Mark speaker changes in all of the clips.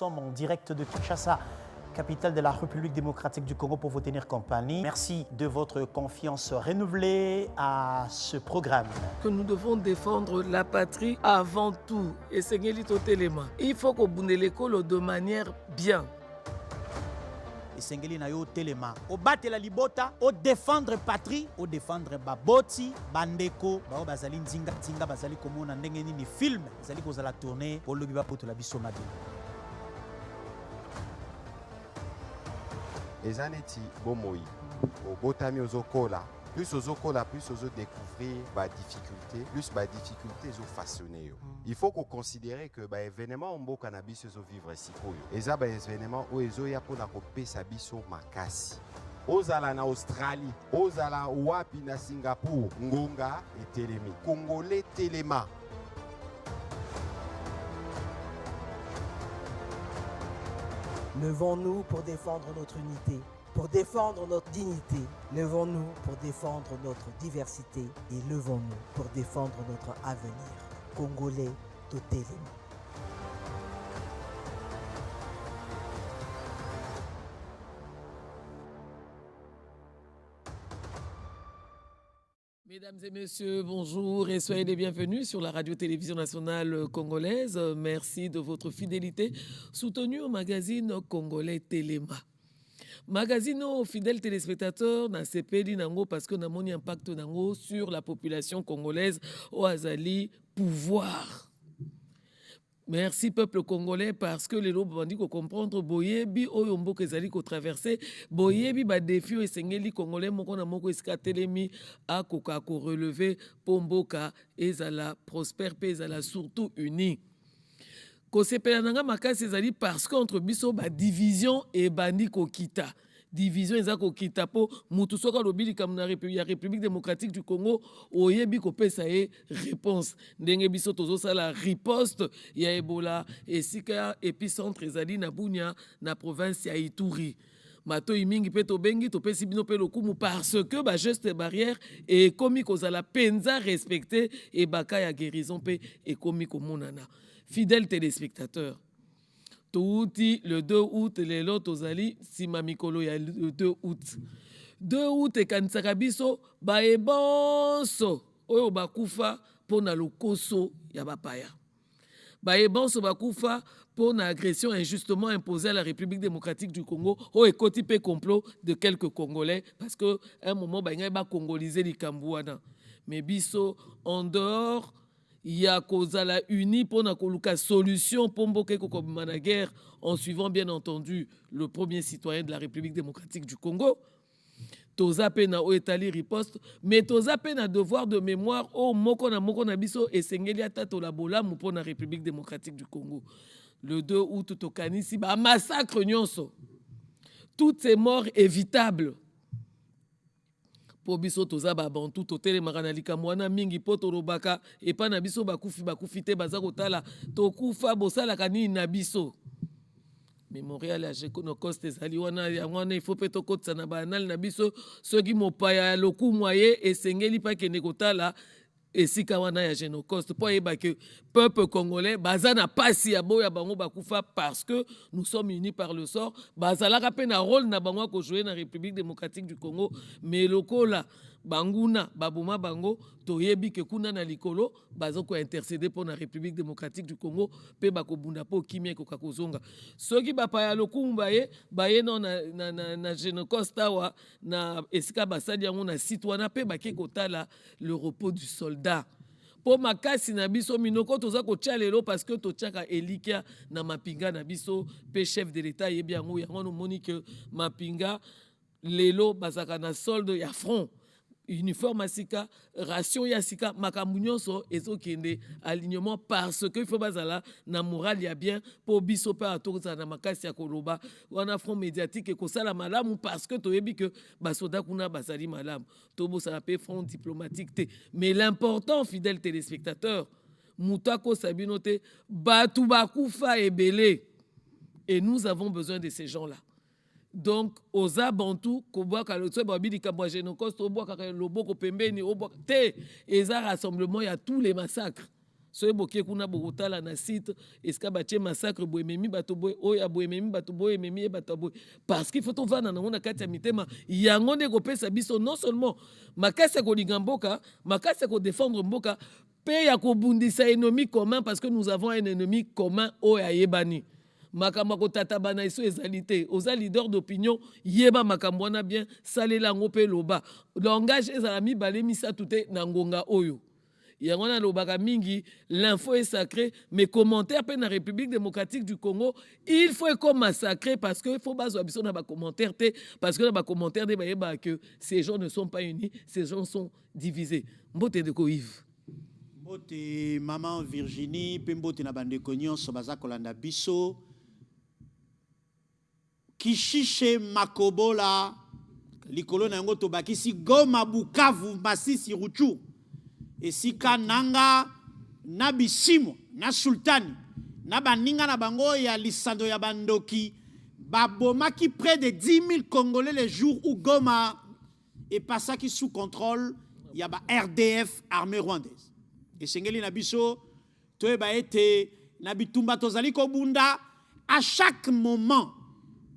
Speaker 1: sommes en direct de Kinshasa, capitale de la République démocratique du Congo, pour vous tenir compagnie. Merci de votre confiance renouvelée à ce programme.
Speaker 2: Que nous devons défendre la patrie avant tout. Et Seigneur Téléma, il faut qu'on bonne l'école de manière bien.
Speaker 1: Esengeli na yo telema o batela libota o défendre patrie o défendre baboti bandeko bao bazali nzinga bazali komona ndenge nini film bazali kozala tourner o lobi ba poto la biso mabe
Speaker 3: ezaneti bomoi o botami ozokola plus ozokola plus ozo découvrir ba difficulté plus ba difficulté zo façonner yo. Il faut qu'on considère que ba événement mboka na biso zo vivre sikoyo eza ba événement o ezo ya pona ko pesa biso makasi ozala na Australie ozala wapi na Singapour ngonga etelemi congolais telema.
Speaker 4: Levons-nous pour défendre notre unité, pour défendre notre dignité. Levons-nous pour défendre notre diversité et levons-nous pour défendre notre avenir. Congolais totalement.
Speaker 2: Mesdames et messieurs, bonjour et soyez les bienvenus sur la radio-télévision nationale congolaise. Merci de votre fidélité soutenue au magazine congolais Téléma. Magazine aux fidèles téléspectateurs, na sepeli nango parce que na moni impact nango sur la population congolaise au azali pouvoir. Merci peuple congolais parce que les lots bandi ko comprendre boyebi oyo mboka ezali ko traverser boyebi ba défi esengeli congolais moko na moko esika telemi akoka ko relever po mboka ezala prospère pe ezala surtout uni. Ko sepela nanga makasi ezali parce que entre biso ba division et bandi ko kita. Division ezako kita po mutu soka lobili kam na République démocratique du Congo oyebi ko pesa e réponse ndenge biso tozo sala riposte ya Ebola esika épicentre ezali na Bunia na province ya Ituri. Mato imingi pe to bengi to pesi bino pe lokumu parce que ba geste barrière et komi kozala penza respecté et baka ya guérison pe et komi komonana. Fidèles téléspectateurs, touti le 2 août, les lots ozali, sima mikolo ya le 2 août. 2 août et kanisaka biso, ba ebonso, oyo bakufa pona lokoso ya bapaya. Ba ebonso bakufa pona agression injustement imposée à la République démocratique du Congo, o ekoti pe complot de quelques Congolais, parce que un moment, ba ba congoliser li kambouana. Mais biso, en dehors, ya kozala uni pour na koluka solution pour mboka kokobima na guerre en suivant bien entendu le premier citoyen de la République démocratique du Congo. Toza pe na oetali riposte mais toza pe na devoir de mémoire o moko na biso esengeli ata to la bolamu pour na République démocratique du Congo. Le 2 août tokanisi ba massacre nyonso. Toutes ces morts évitables. Po biso toza ba bantu totele makana likamwana mingi po torobaka et pa na biso bakufi te baza kotala tokufa bosala kanini na biso. Mémorial ya Génocoste ezali wana il faut pe tokotsa na banal na biso soki mopaya lokumu aye esengeli pa kende kotala esika wana ya Génocoste po yeba que peuple congolais baza na pasi ya boya bango bakufa parce que nous sommes unis par le sort bazalaka pe na rôle na bango ko jouer na République démocratique du Congo mais lokola banguna baboma bango toyebi ke kuna na likolo bazoko intercéder pour la République démocratique du Congo pe bakobunda po kimia ko kakozonga soki bapaya lokumba baye na Génocoste wa na esika basadi yango na site wana pe bake kotala le repos du soldat. Po makasi na biso minoko toza kotia lelo parce que totiaka elikia na mapinga na biso pe chef de l'état yebi yango yango no moni que mapinga lelo bazaka na solde ya front uniforme asika ration ya sika makambu nyonso ezokende alignement parce que il faut bazala na moral ya bien po biso pa atoza na makasi ya koloba wana front médiatique e kosala malamu parce que toyebi que basoda kuna basali malamu to bosala pe front diplomatique te mais l'important fidèle téléspectateur mutako sabinote batu bakufa ebele et nous avons besoin de ces gens-là. Donc, aux Abantou, Koboaka, le Tsoué Babidi Kabouajenokost, Oboaka, Loboko Pembeni, Oboaka, Te, et ça, rassemblement, il y a tous les massacres. so eboke kuna bokotala na site eska batie massacre boye ememi bato boye oyo boye ememi bato boye ememi ye bato boye parce qu'il faut tovanda nango na kati ya mitema yango nde ekopesa biso non seulement makasi ya kolinga mboka makasi ya kodéfendre mboka mpe ya kobundisa ennemi commun parce que nous avons un ennemi commun oyo ayebani makambo kotata bana eso ezali te oza leader d'opinion yeba makambo wana bien salela yango mpe loba langage ezala mibale misato te na ngonga oyo yango na lobaka mingi l'info est sacrée mais commentaire pe na République démocratique du Congo il faut comme massacrer parce que faut bazwa biso na ba commentaire te parce que na ba commentaire de bayeba que ces gens ne sont pas unis ces gens sont divisés mbote de ko Yves
Speaker 1: mbote maman Virginie pe mbote na bandeko nyonso baza kolanda biso Kishishe Makobola likolo na yango tobakisi Goma Bukavu Masisi Ruchu esika nanga na Bisimo na Sultani na baninga na bango ya lisando ya bandoki babomaki près de 10 000 Congolais les jours où Goma est passaki sous contrôle ya ba RDF armée rwandaise esengeli na biso toyeba ete na bitumba tozali kobunda à chaque moment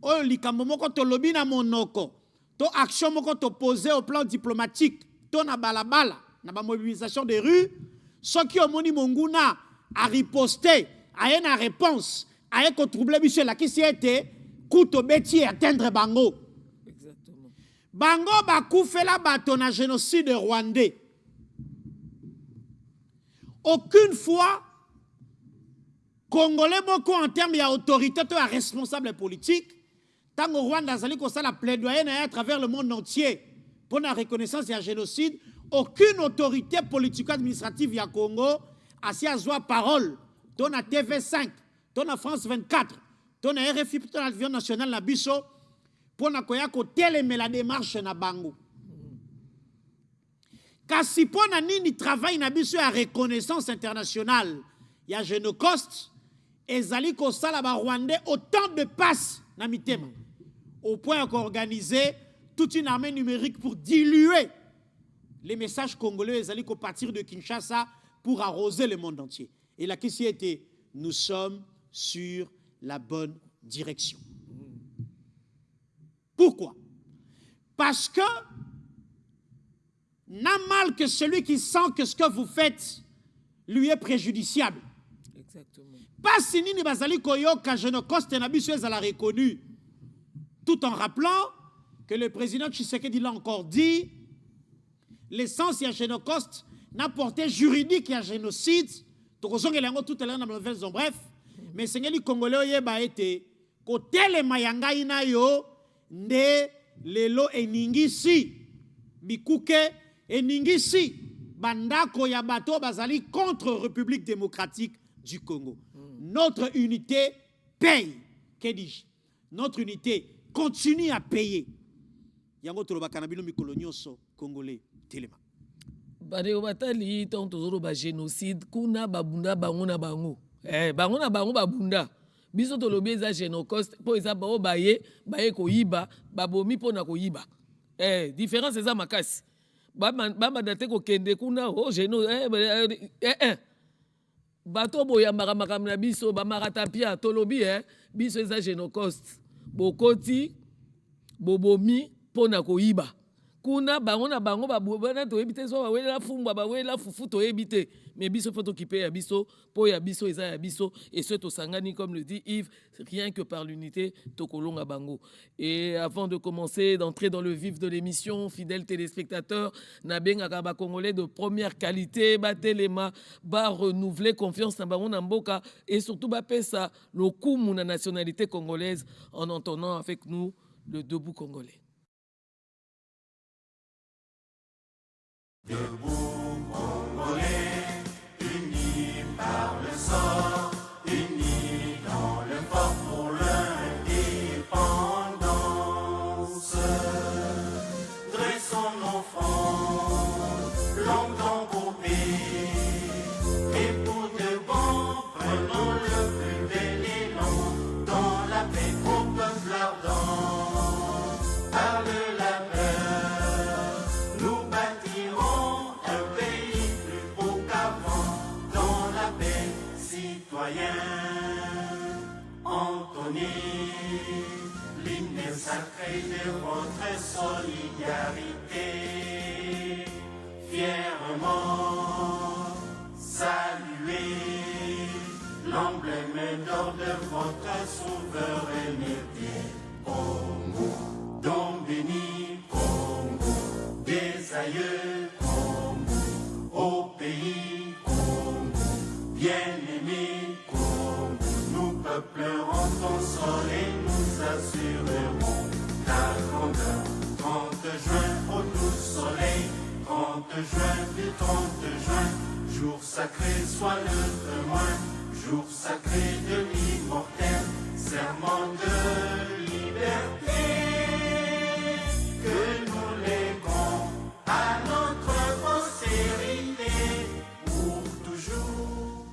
Speaker 1: oyo likambo moko tolobi na monoko to action moko to poser au plan diplomatique to na balabala na ba mobilisation des rues soki omoni monguna a riposter a une réponse a ko troubler biso la kisi ete kuto beti atteindre bango
Speaker 2: exactement
Speaker 1: bango bakufela bato na génocide rwandais aucune fois Congolais moko en termes d'autorité ou de responsable politique tant que Rwanda azali kosala plaidoyer à travers le monde entier pour la reconnaissance du génocide, aucune autorité politico-administrative ya Congo a si azwa parole. Ton na TV5, ton na France 24, ton na RFI, ton na l'avion national na biso pour na koya ko télémer la démarche na bango. Kasi pour na nini travail na biso ya reconnaissance internationale ya Génocoste ezali kosala ba Rwandais autant de passes na mitema. Au point qu'organiser toute une armée numérique pour diluer les messages congolais à partir de Kinshasa pour arroser le monde entier. Et la question était, nous sommes sur la bonne direction. Pourquoi? Parce que n'a mal que celui qui sent que ce que vous faites lui est préjudiciable.
Speaker 2: exactement
Speaker 1: Pas si ni bazali koyoka Génocoste na biso ezala reconnu. Tout en rappelant que le président Tshisekedi l'a encore dit, l'essence de Génocoste n'a porté juridique à génocide. Tout à l'heure, bref, mais c'est que les Congolais yeba été côté les mayanga ina yo nde lelo eningisi bikuke eningisi bandako ya bato bazali contre République démocratique du Congo. Notre unité paye. Que dis-je? Notre unité continue à payer. Yango toloba kanabino mikolo nyonso congolais telema.
Speaker 2: Bade obatali ton tozoro ba génocide kuna babunda bango na bango. Bango na bango babunda. Biso tolobi eza Génocoste po eza ba baye ko yiba babomi po na ko yiba. Différence eza makasi. Ba date ko kende kuna géno bato boya makamaka na biso ba maratapia tolobi biso eza Génocoste. Bokoti bobomi pona koyiba kuna bango na bango babona to ebite so bawela fumba bawela fufu to ebite mais biso faut occuper ya biso po ya biso eza ya biso et ce to sangani comme le dit Yves rien que par l'unité to kolonga bango. Et avant de commencer d'entrer dans le vif de l'émission, fidèles téléspectateurs, na bengaka ba congolais de première qualité ba telema ba renouveler confiance na bango na mboka et surtout ba pesa le kumu na nationalité congolaise en entendant avec nous le debout congolais.
Speaker 5: Debout Congolais, unis par le sang, unis dans le fort pour l'indépendance. Dressons nos fronts, longtemps coupés, et pour de bon, prenons le plus bel élan, dans la paix au peuple ardent. Par le labeur, nous bâtirons un pays plus beau qu'avant, dans la solidarité. Fièrement saluer l'emblème d'or de votre souveraineté. Congo, don béni, Congo, des aïeux, Congo, au pays, Congo, bien-aimé, Congo, nous peuplerons ton sol et nous assurerons ta grandeur. 30 juin au doux soleil, 30 juin du 30 juin, jour sacré soit le témoin, jour sacré de l'immortel, serment de liberté, que nous léguons à notre postérité pour toujours.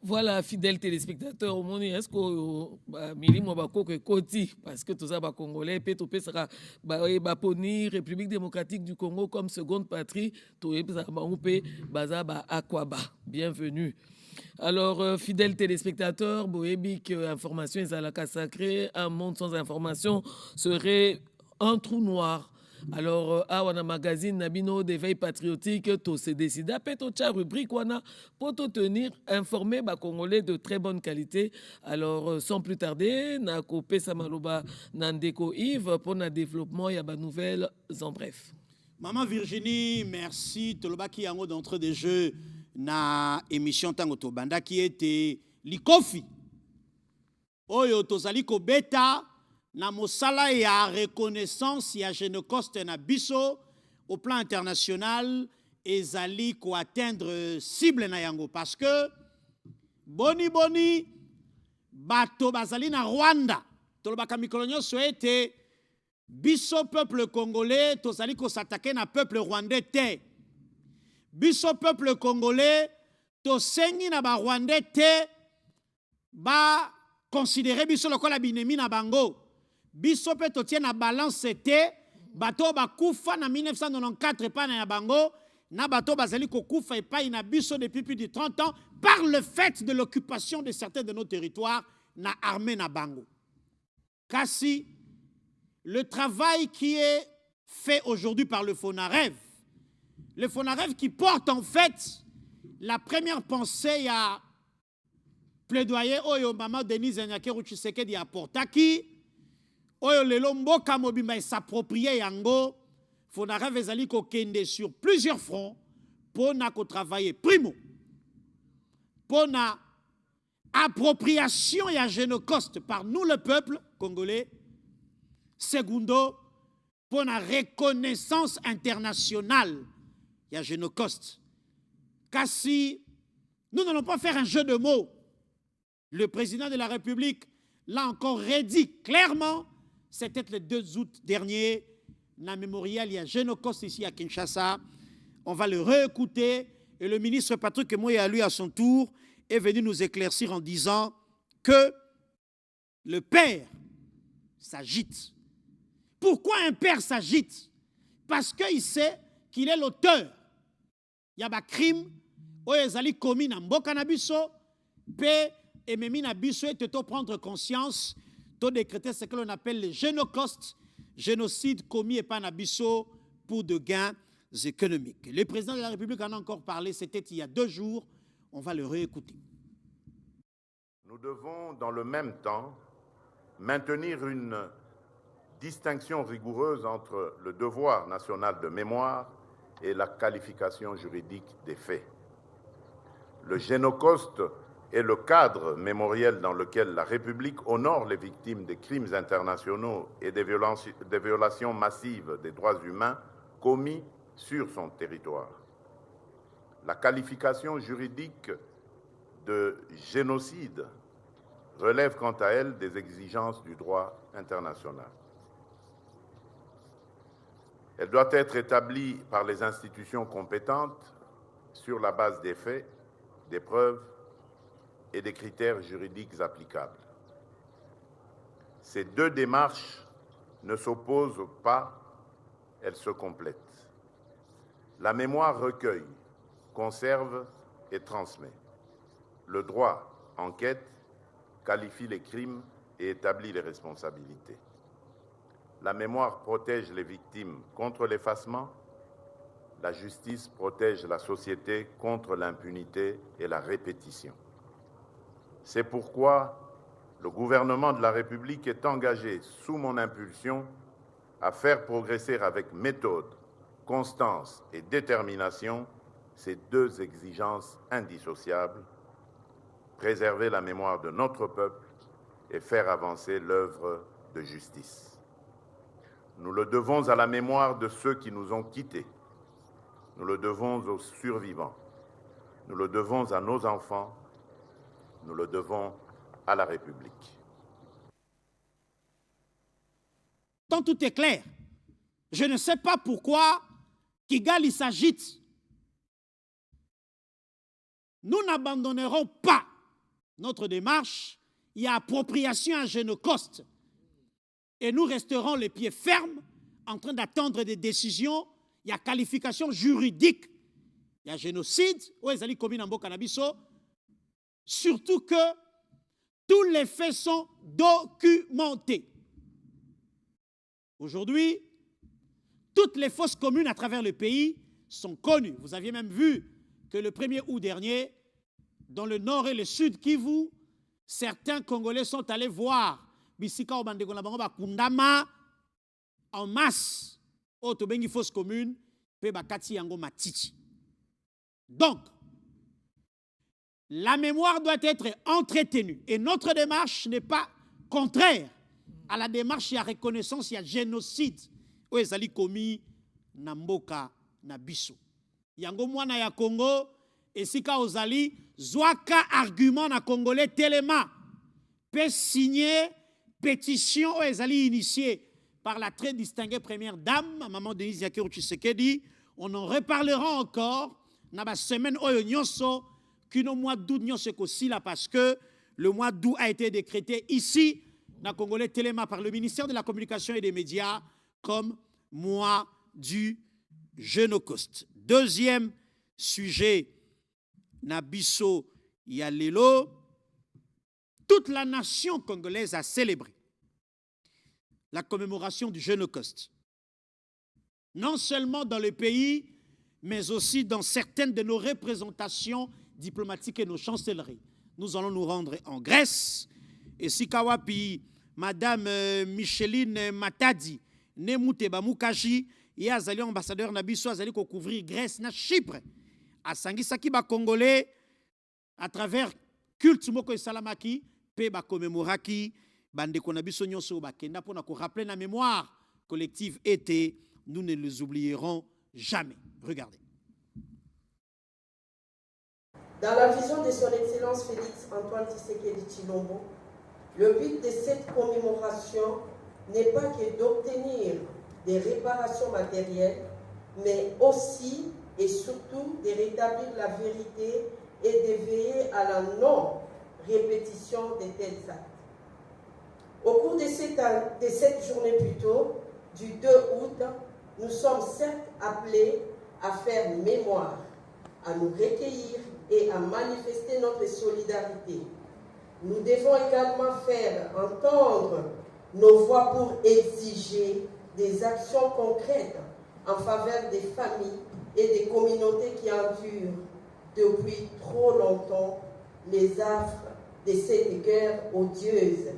Speaker 2: Voilà, fidèles téléspectateurs, au monde, est-ce que Milimo Bako Koti, parce que tout ça, Congolais, Pétopé sera Baponi, République démocratique du Congo comme seconde patrie, Akwaba. Bienvenue. Alors, fidèles téléspectateurs, Boébik, information, Zalaka sacré, un monde sans information serait un trou noir. Alors, Awana Magazine, Nabino d'éveil patriotique, tout se décide. Péto tcha rubrique, Wana, pour te tenir informé, Congolais de très bonne qualité. Alors, sans plus tarder, Nako Pesamaloba, Nandeko Yves, pour le développement, il y a des nouvelles en bref.
Speaker 1: Maman Virginie, merci. Tolobaki yango d'entrée des jeux na émission Tango Tobanda qui était Likofi. Oyo tozali ko beta na mosala ya reconnaissance ya Génocoste na biso au plan international ezali ko atteindre cible na yango parce que boni bato bazali na Rwanda tolobaka mikolo nyonso ete biso peuple congolais tozali ko s'attaquer na peuple rwandais te biso peuple congolais tosengi na ba rwandais te ba considérer biso lokola binemi na bango biso pe to tient na balance te bato bakufa na 1994 pa na bango na bato bazali ko kufa epai na biso depuis plus de 30 ans par le fait de l'occupation de certains de nos territoires na armée na bango. Kasi le travail qui est fait aujourd'hui par le FONAREV qui porte en fait la première pensée à plaidoyer oyo maman Denise Nyakeru Tshisekedi aportaki oyo lelo mboka mobimba s'approprier yango FONAREV ezali ko kende sur plusieurs fronts pour na ko travailler primo pour na appropriation ya Génocoste par nous le peuple congolais. Segundo, pour la reconnaissance internationale, il y a Génocoste. Car si nous n'allons pas faire un jeu de mots, le président de la République l'a encore redit clairement, c'était le 2 août dernier, dans le mémorial, il y a Génocoste ici à Kinshasa. On va le réécouter et le ministre Patrick Moya, lui, à son tour, est venu nous éclaircir en disant que le père s'agite. Pourquoi un père s'agite? Parce qu'il sait qu'il est l'auteur. Il y a des crimes qui sont commis dans mboka na biso, pe ememi na biso et to prendre conscience, to décréter ce que l'on appelle le Génocoste, génocide commis et pas na biso pour de gains économiques. Le président de la République en a encore parlé, c'était il y a 2 jours, on va le réécouter.
Speaker 6: Nous devons dans le même temps maintenir une distinction rigoureuse entre le devoir national de mémoire et la qualification juridique des faits. Le Génocoste est le cadre mémoriel dans lequel la République honore les victimes des crimes internationaux et des violations massives des droits humains commis sur son territoire. La qualification juridique de génocide relève quant à elle des exigences du droit international. Elle doit être établie par les institutions compétentes sur la base des faits, des preuves et des critères juridiques applicables. Ces 2 démarches ne s'opposent pas, elles se complètent. La mémoire recueille, conserve et transmet. Le droit enquête, qualifie les crimes et établit les responsabilités. La mémoire protège les victimes contre l'effacement. La justice protège la société contre l'impunité et la répétition. C'est pourquoi le gouvernement de la République est engagé, sous mon impulsion, à faire progresser avec méthode, constance et détermination ces deux exigences indissociables, préserver la mémoire de notre peuple et faire avancer l'œuvre de justice. Nous le devons à la mémoire de ceux qui nous ont quittés. Nous le devons aux survivants. Nous le devons à nos enfants. Nous le devons à la République.
Speaker 1: Tant tout est clair. Je ne sais pas pourquoi Kigali s'agite. Nous n'abandonnerons pas notre démarche. Il y a appropriation à Génocoste. Et nous resterons les pieds fermes en train d'attendre des décisions. Il y a qualification juridique. Il y a génocide. Surtout que tous les faits sont documentés. Aujourd'hui, toutes les fosses communes à travers le pays sont connues. Vous aviez même vu que le 1er août dernier, dans le nord et le sud Kivu, certains Congolais sont allés voir Bisika Obandeko Kundama en masse au Tobengi fosse commune, pe bakati yango matiti. Donc, la mémoire doit être entretenue et notre démarche n'est pas contraire à la démarche, il y a reconnaissance, il y a génocide. Où est ali commis na mboka na biso. Yango mwana ya Congo, et sika ozali, zwaka argument na Congolais Téléma, peut signer pétition où est ali initiée par la très distinguée première dame, maman Denise Yakiru Tshisekedi. On en reparlera encore dans la semaine oyo nyonso, qu'une mois d'août nyonso kosila parce que le mois d'août a été décrété ici, na Congolais Téléma par le ministère de la Communication et des Médias comme mois du Génocoste. Deuxième sujet, Nabiso Yalelo, toute la nation congolaise a célébré la commémoration du Génocoste. Non seulement dans le pays, mais aussi dans certaines de nos représentations diplomatiques et nos chancelleries. Nous allons nous rendre en Grèce, et Sikawapi, Madame Micheline Matadi, Nemute Bamukaji, et Azali ambassadeur Nabiso Azali ko couvrir Grèce na Chypre. A Sangisaki ba Congolais à travers culte moko salamaki pe ba commémoraki bande ko Nabiso nyonso ba kenda pour na ko rappeler la mémoire collective était, nous ne les oublierons jamais. Regardez.
Speaker 7: Dans la vision de son Excellence Félix Antoine Tshisekedi Tshilombo, le but de cette commémoration n'est pas que d'obtenir des réparations matérielles, mais aussi et surtout de rétablir la vérité et de veiller à la non-répétition de tels actes. Au cours de cette journée plutôt, du 2 août, nous sommes certes appelés à faire mémoire, à nous recueillir et à manifester notre solidarité. Nous devons également faire entendre nos voix pour exiger des actions concrètes en faveur des familles et des communautés qui endurent depuis trop longtemps les affres de cette guerre odieuse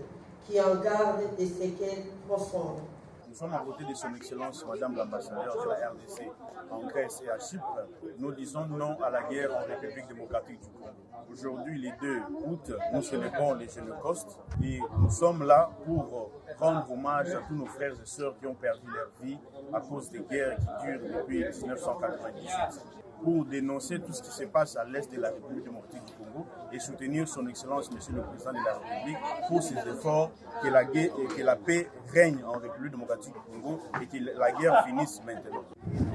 Speaker 7: qui en garde des séquelles profondes.
Speaker 8: Nous sommes à côté de son Excellence Madame l'ambassadeur de la RDC en Grèce et à Chypre. Nous disons non à la guerre en République démocratique du Congo. Aujourd'hui, le 2 août, nous célébrons les Génocoste et nous sommes là pour rendre hommage à tous nos frères et sœurs qui ont perdu leur vie à cause des guerres qui durent depuis 1998. Pour dénoncer tout ce qui se passe à l'est de la République démocratique du Congo et soutenir son Excellence Monsieur le Président de la République pour ses efforts que la guerre et que la paix règne en République démocratique du Congo et que la guerre finisse maintenant.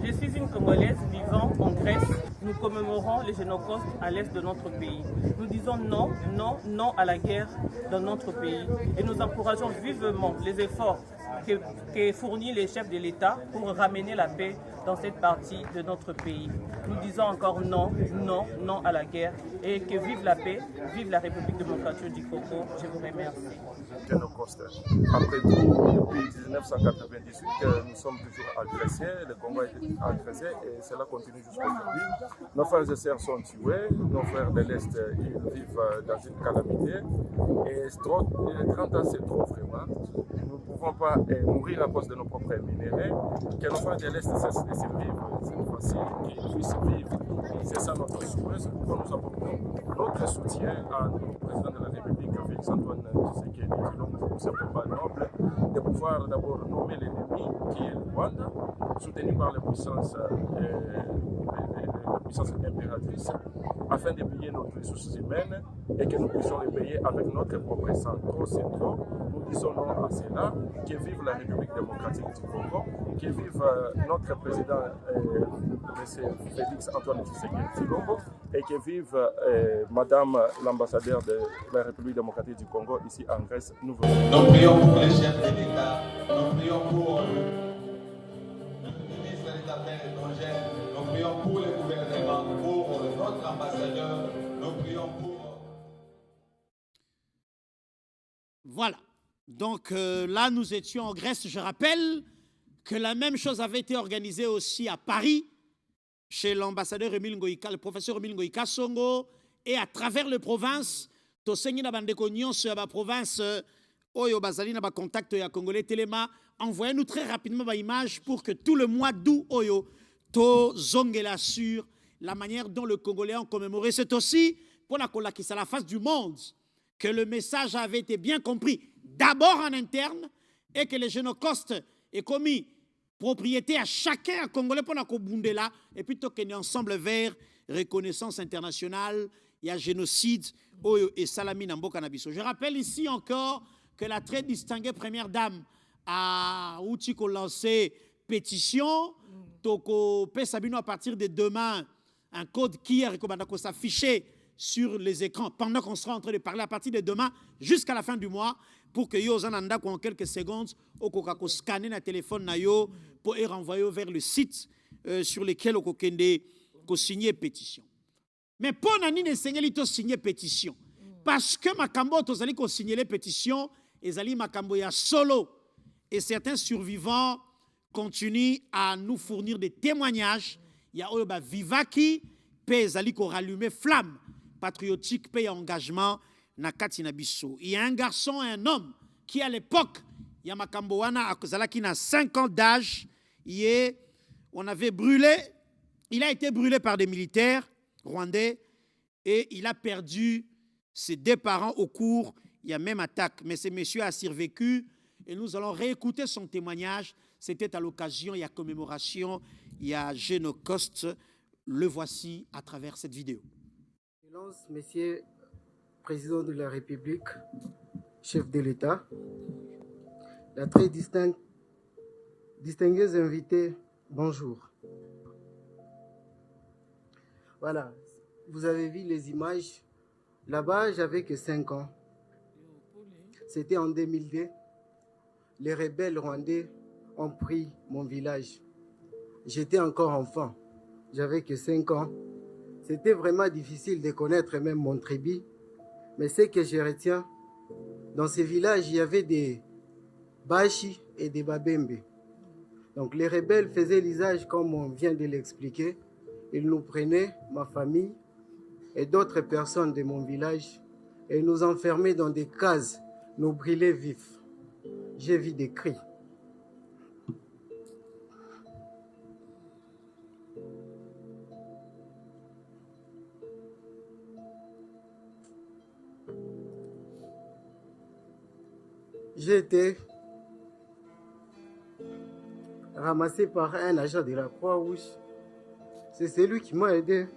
Speaker 9: Je suis une Congolaise vivant en Grèce. Nous commémorons les Génocoste à l'est de notre pays. Nous disons non, non, non à la guerre dans notre pays et nous encourageons vivement les efforts que fournit les chefs de l'État pour ramener la paix dans cette partie de notre pays. Nous disons encore non, non, non à la guerre et que vive la paix, vive la République démocratique du Congo. Je vous remercie.
Speaker 8: Après tout, depuis 1998, nous sommes toujours agressés, le Congo est agressé et cela continue jusqu'à aujourd'hui. Nos frères et sœurs sont tués, nos frères de l'Est ils vivent dans une calamité et 30 ans c'est trop vraiment. Nous ne pouvons pas mourir à cause de nos propres minéraux, que nos frères de l'Est cessent de survivre cette fois-ci, qu'ils puissent vivre. C'est ça notre souhait, c'est pourquoi nous apportons notre soutien au président de la République, Félix Antoine Tshisekedi Tshilombo, pour ce combat noble de pouvoir d'abord nommer l'ennemi qui est le Rwanda, soutenu par les puissances impératrices, afin de payer nos ressources humaines et que nous puissions les payer avec notre propre sang. Trop c'est trop. Nous disons non à cela. Que vive la République démocratique du Congo, que vive notre président M. Félix Antoine Tshisekedi Tshilombo et que vive Madame l'ambassadeur de la République démocratique du Congo ici en Grèce. Nous
Speaker 5: prions pour les chefs de l'État, nous prions pour le ministre des Affaires étrangères, nous prions pour le gouvernement, pour notre ambassadeur, nous prions pour...
Speaker 1: Voilà. Donc là, nous étions en Grèce. Je rappelle que la même chose avait été organisée aussi à Paris, chez l'ambassadeur Emile Ngoïka, le professeur Emile Ngoïka Songo, et à travers les provinces, Tosengi na bandeko nyonso ya ba province oyo bazali na ba contact ya Congolais Téléma, envoyez-nous très rapidement ba image pour que tout le mois d'août oyo to zongela sur la manière dont le Congolais a commémoré. C'est aussi pour la kolakisa la face du monde que le message avait été bien compris, d'abord en interne, et que les génocostes aient commis propriété à chacun à Congolais pour la Kobundela, et puis tourner ensemble vers reconnaissance internationale, il y a génocide, Oyo et Salami Namboka Nabiso. Je rappelle ici encore que la très distinguée première dame a lancé pétition, Toko Pesabino à partir de demain, un code qui est s'afficher sur les écrans pendant qu'on sera en train de parler à partir de demain jusqu'à la fin du mois pour que yo zananda en quelques secondes au kokako scanner na téléphone na yo pour renvoyer vers le site sur lequel au kokende ko signer pétition. Mais pour nani ne sengeli to signer pétition parce que makambo tozali ko signer les pétitions ezali makambo ya solo et certains survivants continuent à nous fournir des témoignages. Il y a oyo ba vivaki pe ezali ko rallumer flamme patriotique, paye engagement, na kati na biso. Il y a un garçon et un homme qui, à l'époque, il y a Makambo wana qui a 5 ans d'âge, on avait brûlé, il a été brûlé par des militaires rwandais et il a perdu ses 2 parents au cours, il y a même attaque. Mais ce monsieur a survécu et nous allons réécouter son témoignage. C'était à l'occasion, il y a commémoration, il y a Génocoste. Le voici à travers cette vidéo.
Speaker 10: Monsieur Président de la République, chef de l'État, la très distingués invités, bonjour. Voilà, vous avez vu les images. Là-bas, j'avais que 5 ans. C'était en 2002. Les rebelles rwandais ont pris mon village. J'étais encore enfant. J'avais que 5 ans. C'était vraiment difficile de connaître même mon tribu. Mais ce que je retiens, dans ces villages, il y avait des Bashi et des Babembe. Donc les rebelles faisaient l'usage comme on vient de l'expliquer. Ils nous prenaient, ma famille et d'autres personnes de mon village, et nous enfermaient dans des cases, nous brûlaient vifs. J'ai vu des cris. J'ai été ramassé par un agent de la Croix-Rouge. C'est celui qui m'a aidé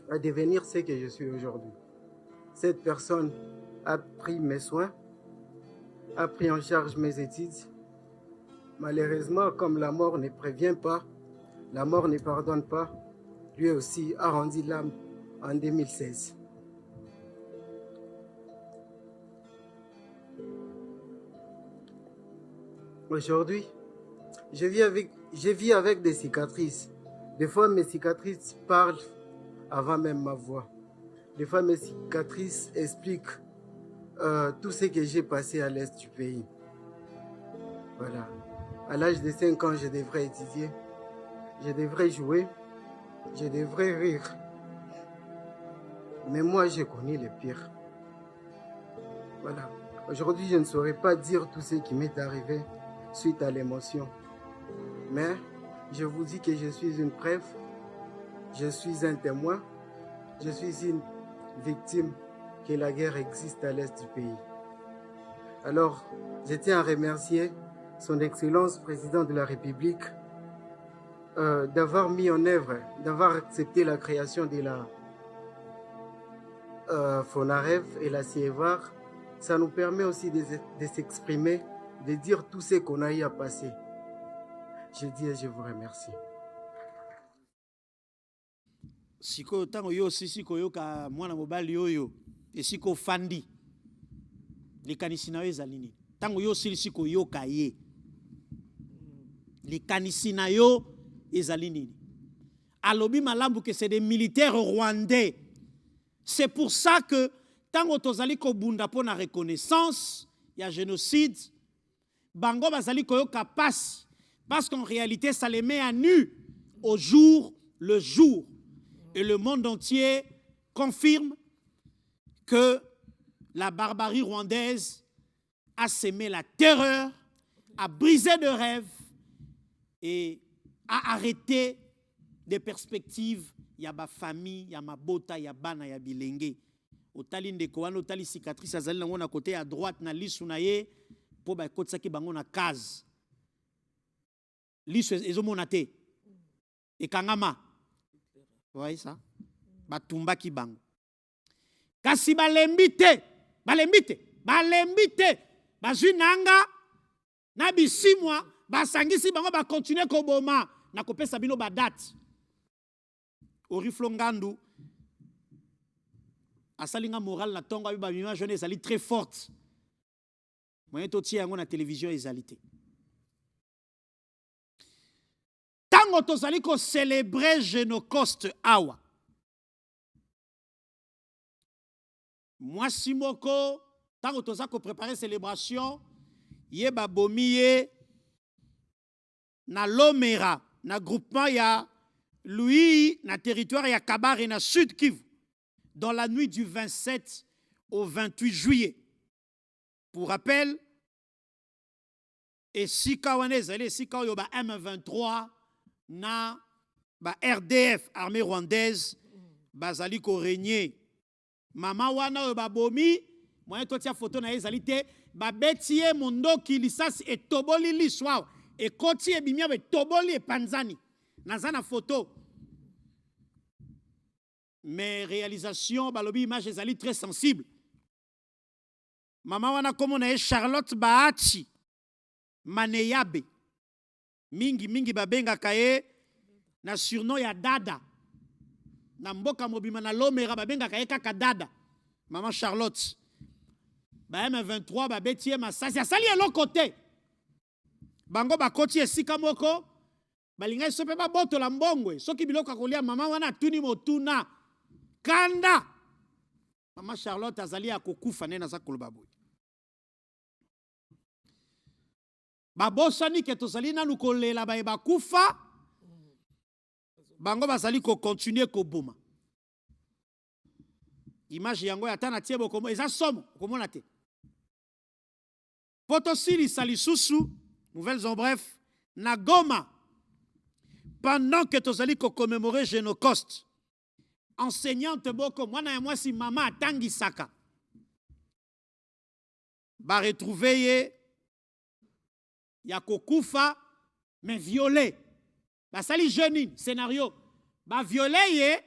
Speaker 10: à devenir ce que je suis aujourd'hui. Cette personne a pris mes soins, a pris en charge mes études. Malheureusement, comme la mort ne prévient pas, la mort ne pardonne pas, lui aussi a rendu l'âme en 2016. Aujourd'hui, je vis avec des cicatrices. Des fois, mes cicatrices parlent avant même ma voix. Des fois, mes cicatrices expliquent tout ce que j'ai passé à l'est du pays. Voilà. À l'âge de 5 ans, je devrais étudier, je devrais jouer, je devrais rire. Mais moi, j'ai connu le pire. Voilà. Aujourd'hui, je ne saurais pas dire tout ce qui m'est arrivé suite à l'émotion. Mais je vous dis que je suis une preuve, je suis un témoin, je suis une victime que la guerre existe à l'est du pays. Alors, je tiens à remercier Son Excellence, Président de la République, d'avoir mis en œuvre, d'avoir accepté la création de la FONAREV et la CIEVAR. Ça nous permet aussi de s'exprimer, de dire tout ce qu'on a eu à passer. Je dis et je vous remercie.
Speaker 1: Siko tango yo sisi koyoka mwana mobali oyo esiko fandi likanisi na yo ezali nini tango yo silisi koyoka ye likanisi na yo ezali nini alobi malambu que c'est des militaires rwandais. C'est pour ça que tango tozali kobunda po na reconnaissance ya génocide bango bazali koyoka passe parce qu'en réalité ça les met à nu au jour le jour. Et le monde entier confirme que la barbarie rwandaise a sémé la terreur, a brisé de rêves et a arrêté des perspectives. Il y a ma famille, il y a ma bota, il y a bana, il y a bilenge. Otali ndeko wana otali cicatrice azali nango na côté à droite na lisu na ye po ba kotsaki bango na case. Lisu ezomona te. Ekangama. Vous voyez ça? Batumba ki bango. Kasi balembite, bazwi nanga na bisimwa basangisi bango ba continuer ko boma na kopesa bino ba date. Oriflo Ngandu asalinga moral na tonga ba bima jeune ezali très forte. Moyen to tia yango na télévision ezalité. Tango tozali ko célébrer Génocoste awa. Moi simoko tango tozali ko préparer célébration yeba bomiye na Lomera na groupement ya Louis na territoire ya Kabare na Sud Kivu dans la nuit du 27 au 28 juillet. Pour rappel, et sika wana ezali sika oyo ba M23 na ba RDF, armée rwandaise, bazali ko régner. Mama wana oyo babomi, moyen totia photo na ezali te, ba betie mondoki lisasi etoboli liswa, et koti ebimia be toboli e panzani. Nazana photo. Mais réalisation, balobi image ezali très sensible. Mama wana komo na Charlotte Baachi Maneyabe. Mingi babenga kaye na surnom ya Dada. Na mboka mobima na Lomera babenga kaye kaka Dada. Maman Charlotte. Ba M23 ba betie masasi asali elo côté. Bango ba koti esika moko balinga sope ba boto la mbongwe. Soki biloko kolia mama wana tuni motuna. Kanda. Maman Charlotte azali akokufa nena za kolobaboy. Babosani ke tozali nanu kolela ba bakufa bango bazali ko continuer ko boma. Image yango ya tana tiebo komo eza somo komona te. Potosili salisusu nouvelles en bref na Goma pendant que tozali ko commémorer Génocoste enseignante boko mwana ya mwasi mama atangi saka ba retrouver ye ya kokufa mais violé basali jeune scénario ba violé ye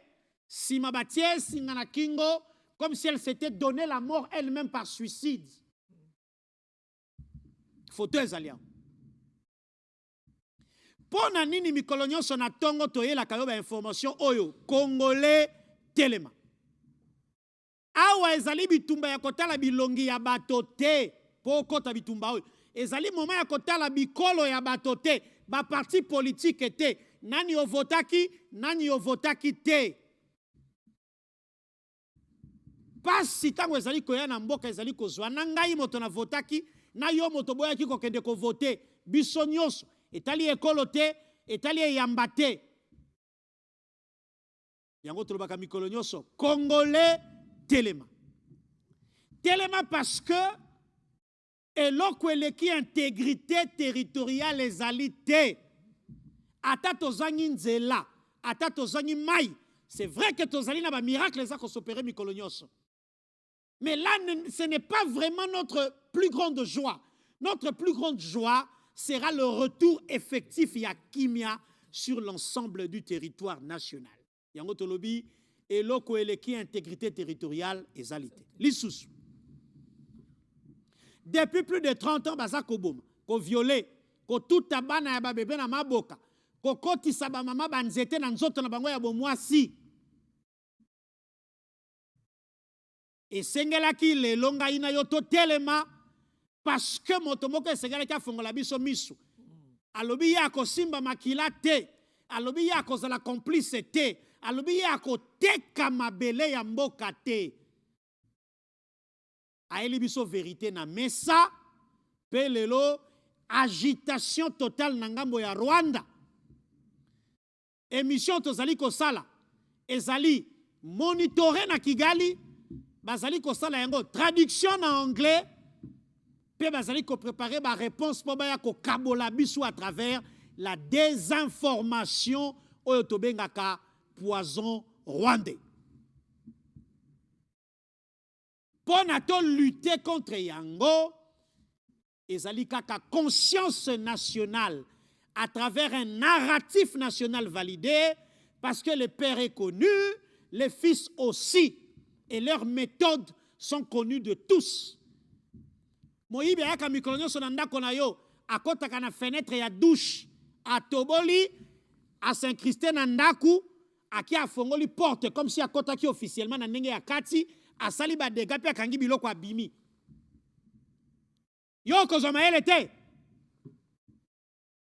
Speaker 1: sima batie singa na kingo comme si elle s'était donné la mort elle-même par suicide. Photo ezalia pona nini mikolo nyonso na tongo toyela kayo ba information oyo congolais telema awa ezali bitumba ya kotala bilongi ya bato te po kota bitumba oyo ezali moment ya kotala bikolo ya bato te, ba parti politique te, nani ovotaki te. Pasi tango ezali koya na mboka ezali kozwa na ngai moto na votaki na yo moto boyaki kokende ko voter biso nyonso etali ekolo te etali eyamba te yango tolobaka mikolo nyonso congolais telema parce que eloko eleki intégrité territoriale ezali te ata tozangi nzela ata tozangi mai. C'est vrai que tozali na ba miracle eza kosopere mikolo nyonso. Mais là, ce n'est pas vraiment notre plus grande joie. Notre plus grande joie sera le retour effectif ya kimia sur l'ensemble du territoire national. Yango tolobi eloko eleki intégrité territoriale ezalité. Lisusu. Depuis plus de 30 ans baza koboma, ko violer, ko tuta bana ya babebe na maboka, ko kotisa ba mama banzete na nzoto na bango ya bomwasi. Et sengelaki lelo ngai na yo totelema parce que moto moko esengelaki afongola biso miso alobi ya kosimba makila te alobi ya kozala complice te alobi ya koteka mabele ya mboka te aeli biso vérité na mesa pe lelo agitation totale na ngambo ya Rwanda. Émission tozali kosala ezali monitorer na Kigali bazali kosala yango traduction en anglais pe bazali ko préparer ba réponse po baya ko kabola biso à travers la désinformation oyo tobengaka poison rwandais. Pour nato lutter contre yango ezali kaka conscience nationale à travers un narratif national validé parce que le père est connu, les fils aussi. Et leurs méthodes sont connues de tous. Moïbe yaka mikolonyo sonanda konayo akotaka na fenêtre ya douche a toboli a s'incruster na ndaku aki afongoli porte comme si akotaki officiellement na ndenge ya kati asali ba dégâts pe akangi biloko abimi. Yo kozoma ele te.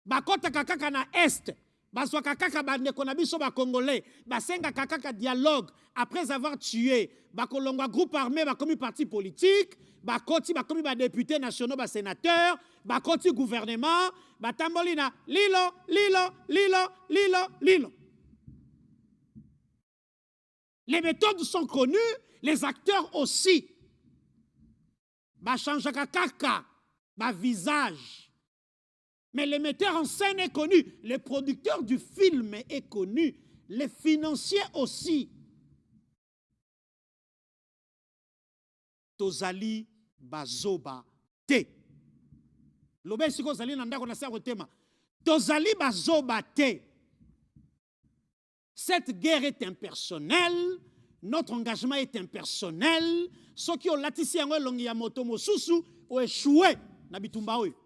Speaker 1: Bakotaka kaka na est. Baswaka kaka bandeko na biso ba congolais basenga kaka dialogue après avoir tué bakolongwa groupe armé bakomi parti politique bakoti bakomi ba députés nationaux ba sénateurs bakoti gouvernement batamboli na lilo. Les méthodes sont connues, les acteurs aussi. Ba changeaka kaka ba visage. Mais le metteur en scène est connu, le producteur du film est connu, les financiers aussi. Tozali bazoba te. Lobe siko zali nanda kona sa tema. Tozali bazoba te. Cette guerre est impersonnelle, notre engagement est impersonnel. Ceux qui ont latissé yango longi ya moto mosusu ont échoué na bitumba oyo.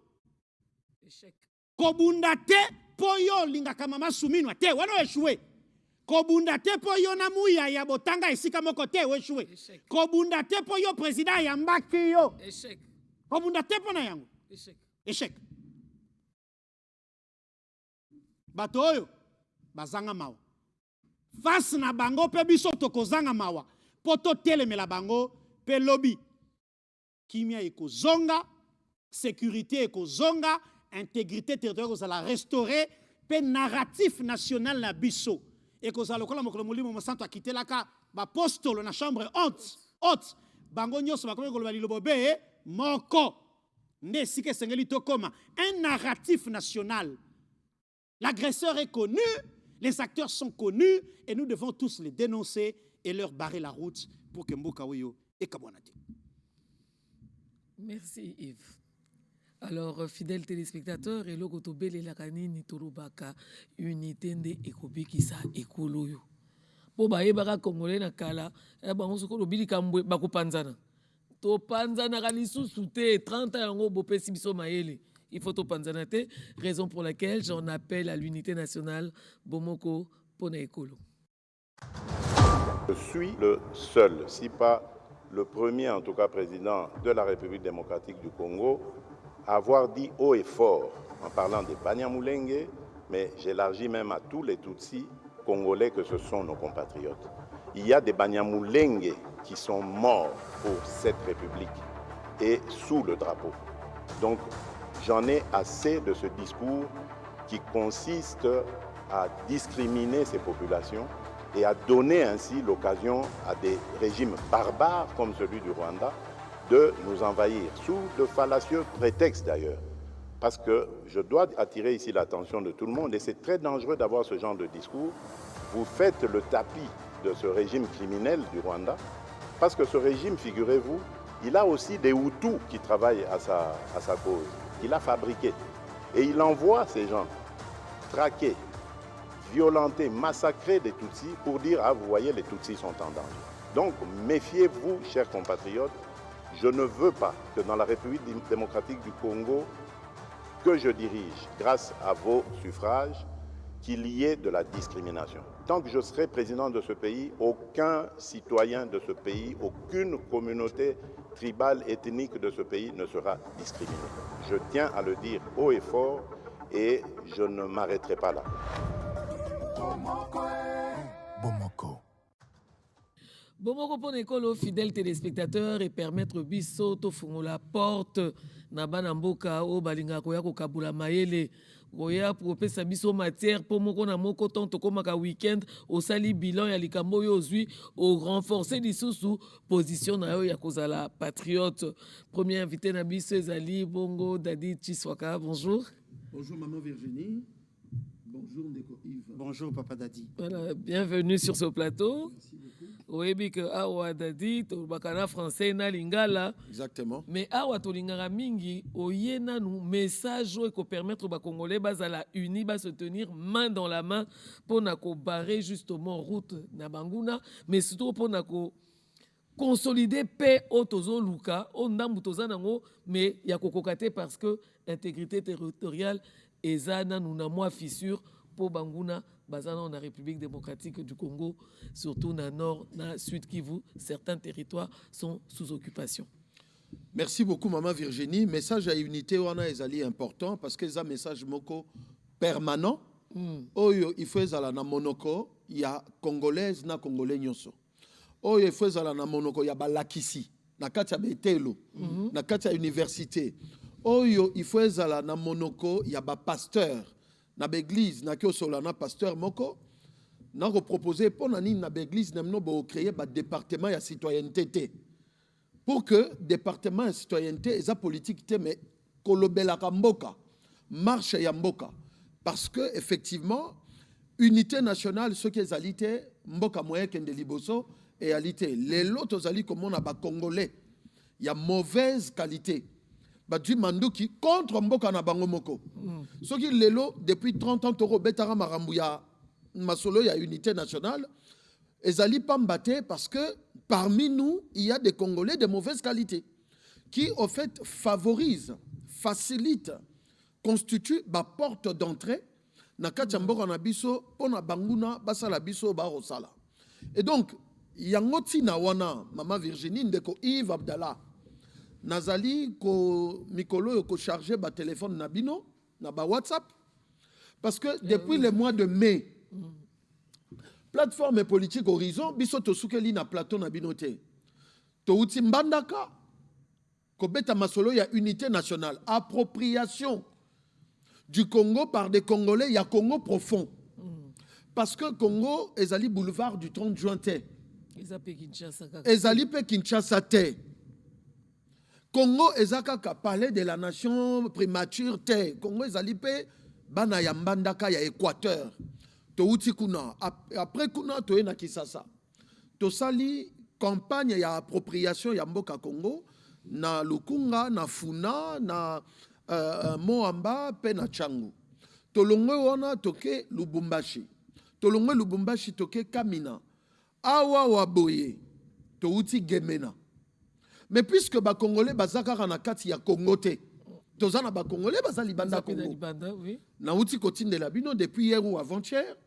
Speaker 1: Kobunda te po yo lingaka mama suminwa te wana échoué. Kobunda te po yo na muya ya botanga esika moko te échoué. Kobunda te po yo président ya mbaki yo. Échec. Kobunda te po na yango. Échec. Bato oyo bazanga mawa. Face na bango pe biso tokozanga mawa. Poto telemela bango pe lobby. Kimia ekozonga, sécurité ekozonga, intégrité territoriale kozala restaurer pe narratif national na biso. Ekozala lokola mokolo molimo mosanto akitelaka ba apostolo na chambre haute. Bango nyonso bakomi koloba lilobo be moko. Nde sike sengeli tokoma un narratif national. L'agresseur est connu, les acteurs sont connus et nous devons tous les dénoncer et leur barrer la route pour que mboka oyo ekabwanate.
Speaker 2: Merci Yves. Alors, fidèles téléspectateurs, et logo tobele la kanini torobaka unité nde ekobikisa ekolo yo. Po ba yebaka congolais na kala, bango soko lobili kambwe bakopanzana. To panzana kalisusu te 30 yango bopesi biso mayele. Il faut to panzana te, raison pour laquelle j'en appelle à l'unité nationale Bomoko pona ekolo.
Speaker 6: Je suis le seul, si pas le premier en tout cas président de la République démocratique du Congo avoir dit haut et fort, en parlant des Banyamulenge, mais j'élargis même à tous les Tutsis congolais que ce sont nos compatriotes. Il y a des Banyamulenge qui sont morts pour cette République et sous le drapeau. Donc, j'en ai assez de ce discours qui consiste à discriminer ces populations et à donner ainsi l'occasion à des régimes barbares comme celui du Rwanda de nous envahir, sous de fallacieux prétextes d'ailleurs. Parce que je dois attirer ici l'attention de tout le monde, et c'est très dangereux d'avoir ce genre de discours. Vous faites le tapis de ce régime criminel du Rwanda, parce que ce régime, figurez-vous, il a aussi des Hutus qui travaillent à sa cause, qu'il a fabriqué. Et il envoie ces gens traquer, violenter, massacrer des Tutsis pour dire « Ah, vous voyez, les Tutsis sont en danger ». Donc, méfiez-vous, chers compatriotes, je ne veux pas que dans la République démocratique du Congo, que je dirige, grâce à vos suffrages, qu'il y ait de la discrimination. Tant que je serai président de ce pays, aucun citoyen de ce pays, aucune communauté tribale, ethnique de ce pays ne sera discriminé. Je tiens à le dire haut et fort et je ne m'arrêterai pas là.
Speaker 2: Bomoko pour l'école aux fidèles téléspectateurs et permettre biso to fungola porte na bana mboka o balinga koya ko kabula mayele koya pour pesa biso matière pour moko na moko tonto komaka week-end au sali bilan ya likambo yo zui au renforcer lisusu position na yo ya kozala patriote. Premier invité na biso ezali bongo Dadi Chiswaka. Bonjour.
Speaker 11: Bonjour maman Virginie. Bonjour Ndeko Yves.
Speaker 1: Bonjour Papa Dadi.
Speaker 2: Voilà, bienvenue sur ce plateau.
Speaker 11: Merci beaucoup.
Speaker 2: Oui, que awa Dadi to bakana français na lingala.
Speaker 11: Exactement.
Speaker 2: Mais awa to lingara mingi oyena nous message ko permettre ba congolais bazala uni ba se tenir main dans la main pour na ko barrer justement route na banguna, mais surtout pour na ko consolider paix au tozo luka au ndambu toza nango mais ya kokokate parce que intégrité territoriale ezana nous na moi fissure pour banguna bazana en République démocratique du Congo, surtout dans le nord, dans le sud Kivu, certains territoires sont sous occupation.
Speaker 11: Merci beaucoup maman Virginie. Message à unité wana ezali important parce que ça message moko permanent. Oyo il faut ezala na monoko ya congolaise na congolais nyonso. Oyo il faut ezala na monoko ya balakisi na kati ya betelo na kati ya université. Oyo il faut ezala na monoko ya ba pasteur na l'église na kiosola na pasteur moko na proposer pour na nini na l'église nemno bo créer ba département ya citoyenneté pour que département ya citoyenneté eza politique te mais kolobela ka mboka marche ya mboka parce que effectivement unité nationale ce qui ezalité mboka moyen kende liboso et alité les lots ozali comme on a ba congolais il y a mauvaise qualité Badji Manduki contre Mboka na bango moko. Ce qui lelo depuis 30 ans toro betara marambuya masolo ya unité nationale ezali pambate parce que parmi nous il y a des Congolais de mauvaise qualité qui au fait favorisent, facilitent, constituent ba porte d'entrée na kati mboka na biso pona banguna basala biso ba rosala. Et donc yangoti na wana maman Virginie ndeko Yves Abdallah Nazali ko mikolo ko charger ba téléphone na bino na ba WhatsApp parce que depuis le mois de mai plateforme politique Horizon biso to sukeli na plateau na binote to uti mbandaka ko beta masolo ya unité nationale appropriation du Congo par des Congolais ya Congo profond parce que Congo ezali boulevard du 30 juin te ezali pe Kinshasa te Congo ezakaka palais de la nation primature te Congo ezalipe bana ya mbandaka ya Équateur to uti kuna après kuna to na Kisasa to sali campagne ya appropriation ya mboka Congo na Lukunga na Funa na Moamba pe na Changu to longwe wana toke Lubumbashi to longwe Lubumbashi toke Kamina awa waboye to uti Gemena. Mais puisque les Congolais bazaka na kati ya Congo te, tozana ba Congolais bazali banda Congo. Na uti kotine de la bino depuis hier ou avant-hier,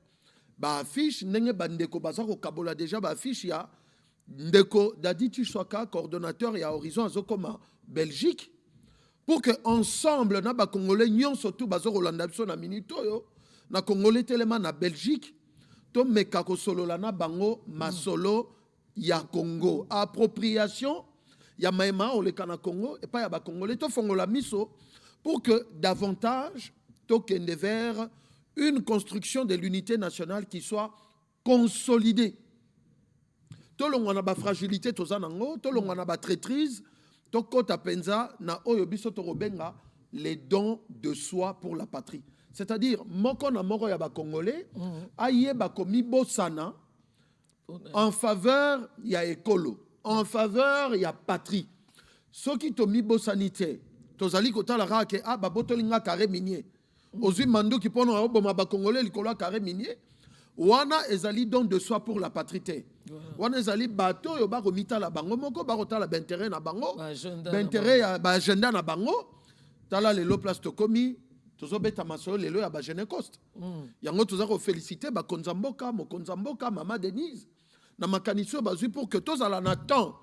Speaker 11: ba affiche ndenge bandeko bazako kabola déjà ba affiche ya ndeko Dadi Chiswaka coordonnateur ya Horizon azokoma Belgique pour que ensemble na ba congolais nyon surtout bazo rolanda biso na minute oyo na congolais telema na Belgique to meka ko solola na bango masolo ya Congo appropriation ya maema o le kana Congo et pas ya ba congolais to fongola miso pour que davantage to kende vers une construction de l'unité nationale qui soit consolidée. Tolongo na ba fragilité tozanango tolongo na ba traîtrise to kota penza na oyo biso to robenga les dons de soi pour la patrie. C'est-à-dire moko na moko ya ba congolais aye ba komi bosana en faveur ya ekolo, en faveur ya patrie. Soki to mi bosanité tozali kotala rake a ba botolinga carré minier. Ozui mandu ki pono oboma ba congolais likolo carré minier. Wana ezali don de soi pour la patrie. Wana ezali bato yo ba komita la bango moko ba kotala b'intérêt na bango, b'intérêt ya ba agenda na bango. Tala lelo place to komi tozo beta masolo lelo ya ba jeune coste. Yango toza ko féliciter ba konzamboka, mo konzamboka mama Denise. Na makaniso bazui pour que tous ala na temps.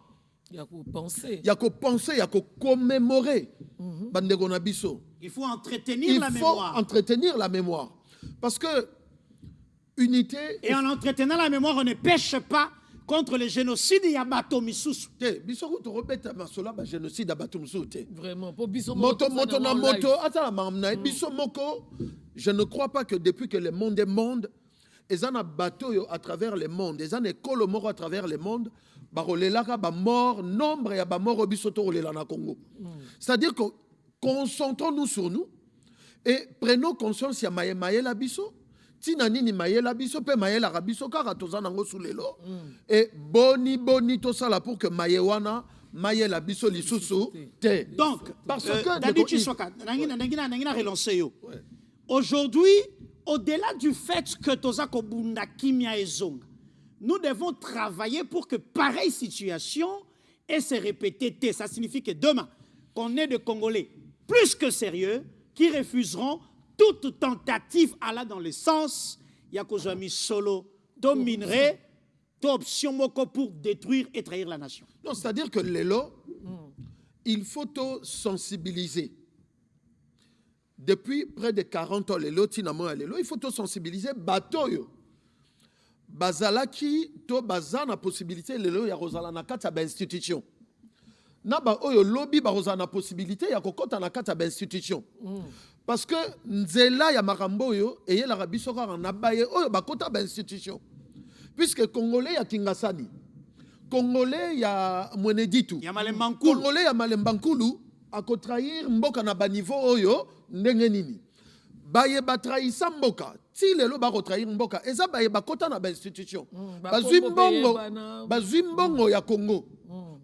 Speaker 2: Il y a qu'à penser.
Speaker 11: Il y a qu'à penser, il y a qu'à commémorer. Bandego na biso.
Speaker 1: Il faut entretenir la mémoire.
Speaker 11: Il faut entretenir la mémoire. Parce que unité.
Speaker 1: Et en entretenant la mémoire, on ne pêche pas contre le génocide et Yabato Misusu.
Speaker 11: Biso ko to rebeta masola ba génocide Yabato Misusu.
Speaker 2: Vraiment. Pour biso
Speaker 11: moto na moto. Attends mamna biso moko. Je ne crois pas que depuis que le monde est monde, et en a bateau à travers le monde, et en a école mort à travers le monde, barolelaka ba mort nombre ya ba mort biso to rolela na Congo. C'est-à-dire que concentrons-nous sur nous et prenons conscience ya maye la biso. Tina nini maye la biso pe maye la rabiso kaka tozana ngo sous lelo. Et boni to sala pour que maye wana maye la biso lisusu te.
Speaker 1: Donc
Speaker 11: parce que
Speaker 1: David Chisoka nangina relancer yo. Aujourd'hui, au-delà du fait que toza ko bunda kimia ezonga, nous devons travailler pour que pareille situation ait se répéter. Ça signifie que demain, qu'on ait des Congolais plus que sérieux qui refuseront toute tentative allant dans le sens Yakozami solo, dominerait, d'option moko pour détruire et trahir la nation.
Speaker 11: Non, c'est-à-dire que l'élo, il faut sensibiliser. Depuis près de 40 ans, l'élo, il faut sensibiliser Batoyo. Bazalaki to bazana possibilité lelo ya rozala na kata ba institution na ba oyo lobby ba rozala na possibilité ya kokota na kata ba institution parce que nzela ya makambo yo eye la rabiso ka na baye oyo ba kota ba institution puisque congolais ya Kingasani, congolais ya Mweneditu,
Speaker 1: ya Malembankulu,
Speaker 11: congolais ya Malembankulu a trahir mboka na ba niveau oyo ndenge nini baye ba trahisa mboka ti lelo ba trahir mboka eza baye ba kota na ba institution bazui mbongo ya Congo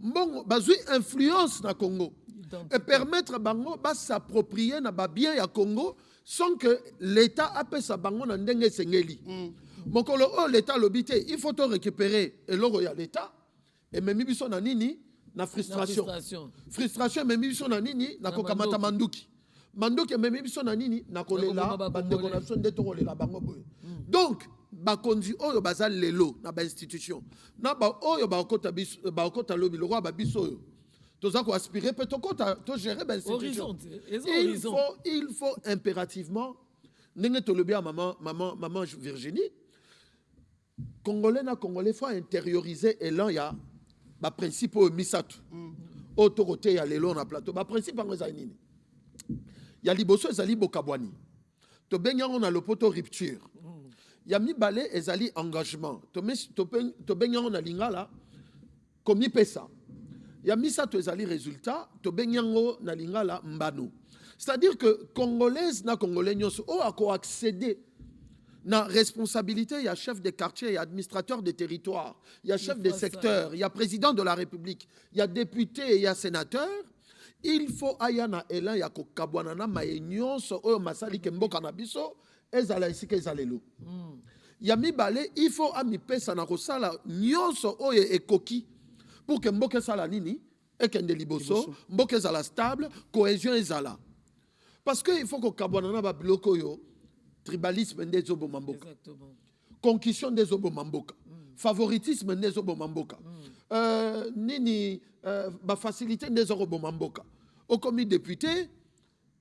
Speaker 11: mbongo bazui influence na Congo et permettre bango ba s'approprier na ba bien ya Congo sans que l'état apesa bango na ndenge sengeli mokolo o l'état lobité il faut to récupérer eloko ya l'état et même biso na nini na frustration même biso na nini na kokamata manduki mandoki meme biso na nini na kolela bandeko na biso nde tokolela bango boye donc bakonzi oyo baza lelo na ba institution na ba oyo bakota lobi le roi ba biso oyo toza ko aspirer pe tokota to gérer ba institution il faut impérativement ndenge to lobi maman Virginie congolais na congolais faut intérioriser elan ya ba principe o misatu autorité ya lelo na plateau ba principe ngo za nini ya liboso ezali bokabwani to benyango na lopoto rupture ya mibale ezali engagement to benyango na lingala komi pesa ya misato ezali résultat to benyango na lingala mbano. C'est-à-dire que congolaise na congolais nyonso o ako accéder na responsabilité, il y a chef de quartier, il y a administrateur de territoire, il y a chef de secteur, il y a président de la République, il y a député, il y a sénateur. Il faut ayana elan ya kokabwana na mayenyonso oyo masali ke mboka na biso ezala isika ezalelo. Ya mibale il faut amipesa na kosala nyonso oyo ekoki pour que mboka sala nini ekende liboso mboka ezala stable, cohésion ezala. Parce que il faut kokabwana na ba biloko yo tribalisme ndezo bo mamboka. Concussion ndezo bo mamboka. Favoritisme ndezo bo mamboka. Nini ba facilité ndezo bo mamboka. okomi député,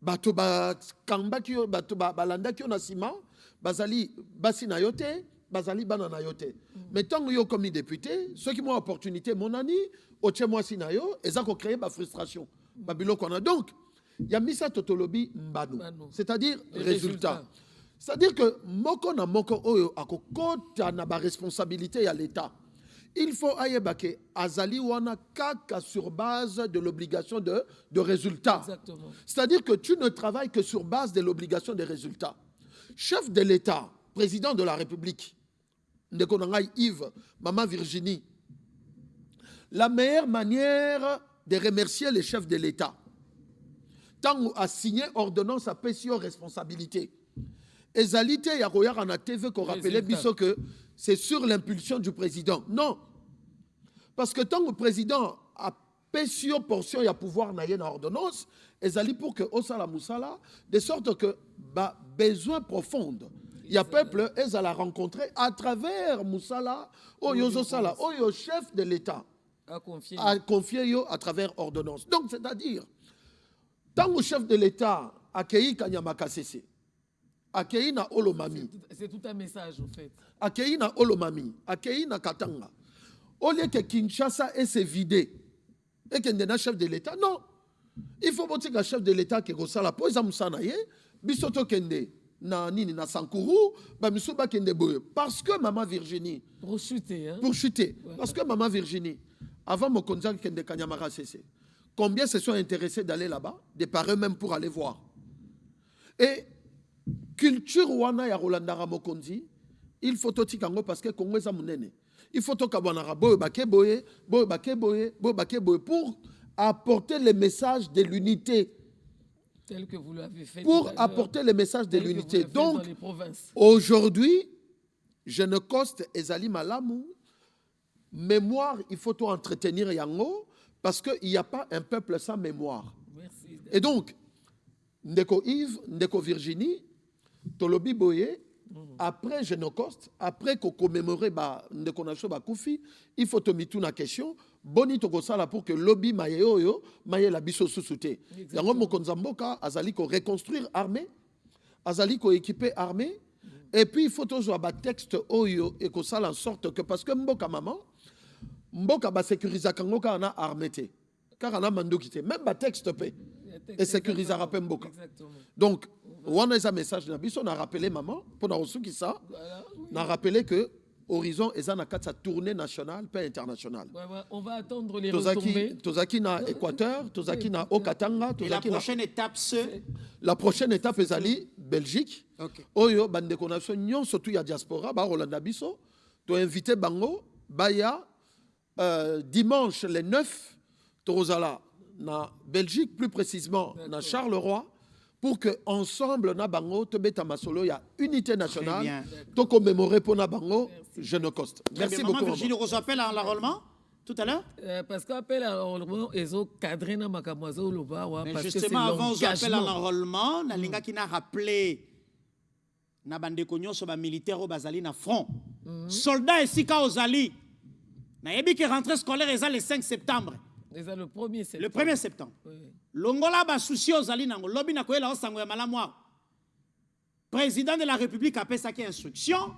Speaker 11: bato ba kambaki yo, bato ba balandaki yo na sima, bazali basi na yote, bazali bana na yote. Mais tant yo komi député, ceux qui ont opportunité mon ani, oche moi sina yo, eza ko créer ba frustration. Babilo kona. Donc, il y a misa totolobi mbano. C'est-à-dire résultat. C'est-à-dire que moko na moko oyo akokota na ba responsabilité à l'État. Il faut ayebake azali wana kaka sur base de l'obligation de résultat. C'est-à-dire que tu ne travailles que sur base de l'obligation de résultat. Chef de l'État, président de la République, Ndekonangai Yves, Maman Virginie, la meilleure manière de remercier les chefs de l'État, tant à signer ordonnance à PCO responsabilité. Ezalité Yaroyar en a TV qu'on rappelait biso que c'est sur l'impulsion du président. Non. Parce que tant que le président a PCO portion, il y a pouvoir naïe dans ordonnance, ezali pour que Osala Moussala, de sorte que bah, besoin profond. Il y a peuple, ils allaient rencontrer à travers Moussala, Oyo Sala, Oyo chef de l'État, à confier à travers ordonnance. Donc, c'est-à-dire, tant que chef de l'État a accueilli Kanyamaka Sese, accueilli na Olomami.
Speaker 2: C'est tout un message, en fait.
Speaker 11: Accueilli na Olomami, accueilli na Katanga. Au lieu que Kinshasa ait se vider, et qu'il y ait un chef de l'État, non. Il faut que le chef de l'État qui est là, pour exemple, Bisoto Kende, na nini na Sankourou, Bamisuba Kende Boye. Parce que Maman Virginie.
Speaker 2: Pour chuter, hein?
Speaker 11: Pour chuter. Ouais. Parce que Maman Virginie, avant Mokonza Kende Kanyamara Sese, combien se sont intéressés d'aller là-bas, des parents même pour aller voir. Et culture wana ya Rolandara Mokonzi, il faut tout tikango parce que Congo est munene. Il faut tout kabanara boye bake boye pour apporter le message de l'unité.
Speaker 2: Tel que vous l'avez fait.
Speaker 11: Pour apporter le message de l'unité. Donc, aujourd'hui, je ne coste Ezali Malamou. Mémoire, il faut tout entretenir Yango parce qu'il n'y a pas un peuple sans mémoire.
Speaker 2: Merci.
Speaker 11: Et donc, Ndeko Yves, Ndeko Virginie, Tolobi Boye, après Génocoste, après qu'on commémore Ndeko Nacho Bakoufi, il faut te mettre une question. Boni Tokosala pour que lobby mayeoyo maye la biso sousouté. Yango Mokonzamboka azali ko reconstruire armée, azali ko équiper armée, et puis il faut toujours un texte oyo et que ça en sorte que parce que mboka maman, mboka ba sécuriser kango ka na armée té, car ana mandokité, même ba texte pe et sécuriser rappel mboka. Donc on a un message na biso na rappeler maman pour na reçu qui ça, na rappeler que Horizon est en sa tournée nationale, pas internationale.
Speaker 2: On va attendre les retombées.
Speaker 11: Tozaki na Équateur, Tozaki na Okatanga.
Speaker 1: Et la prochaine étape, c'est...
Speaker 11: La prochaine étape est Ali, Belgique. Oyo, bande konation, nyon, surtout il y a diaspora, ba Rolanda Bisso. Tu as invité Bango, Baya, dimanche le 9, Torozala, na Belgique, plus précisément, na Charleroi. Pour que ensemble na bango te beta masolo ya unité nationale to commémorer pour na bango Génocoste. Merci beaucoup.
Speaker 1: Virginie Rose appelle à l'enrôlement tout à l'heure
Speaker 2: parce qu'appel à l'enrôlement ils ont cadré na makamwazo loba
Speaker 1: parce justement que avant appel à l'enrôlement na linga qui n'a rappelé na bande konyo so ba militaire au bazali na front soldats et sika ozali na yebi que rentrée scolaire est le 5 septembre.
Speaker 2: Déjà le 1er septembre.
Speaker 1: Le 1er septembre. Oui. Longola ba souci aux ali nango lobi na koyela osango ya malamwa. Président de la République a fait sa instruction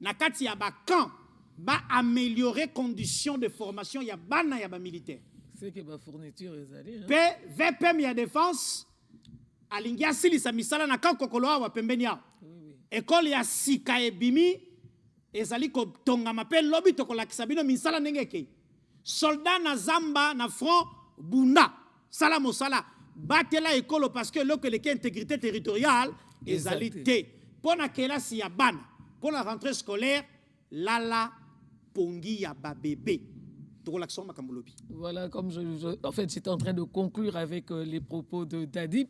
Speaker 1: na kati ya ba camp ba améliorer conditions de formation ya bana ya ba militaire.
Speaker 2: C'est que ba fourniture ezali.
Speaker 1: VPM ya défense alingia silisa misala na camp kokoloa wa pembeni ya. École ya sika ebimi ezali ko tonga mape lobi to kolakisa bino misala ndenge ke. Soldats na Zamba, na front, Bunda, Salamosala, batela école parce que l'autre intégrité territoriale, ezalité. Pour laquelle si y a ban, pour la rentrée scolaire, lala pongi ya ba bébé.
Speaker 2: Voilà, comme en fait, j'étais en train de conclure avec les propos de Dadip.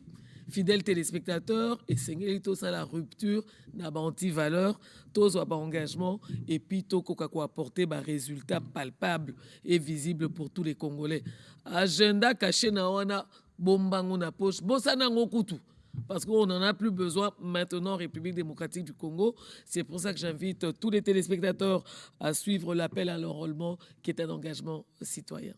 Speaker 2: Fidèles téléspectateurs, et c'est la rupture n'a pas anti-valeur, tous ont engagement et puis tout quoi apporter des résultats palpables et visibles pour tous les Congolais. Agenda caché na wana bombango na poche, bosana ngokutu. Parce qu'on n'en a plus besoin maintenant en République démocratique du Congo. C'est pour ça que j'invite tous les téléspectateurs à suivre l'appel à l'enrôlement qui est un engagement citoyen.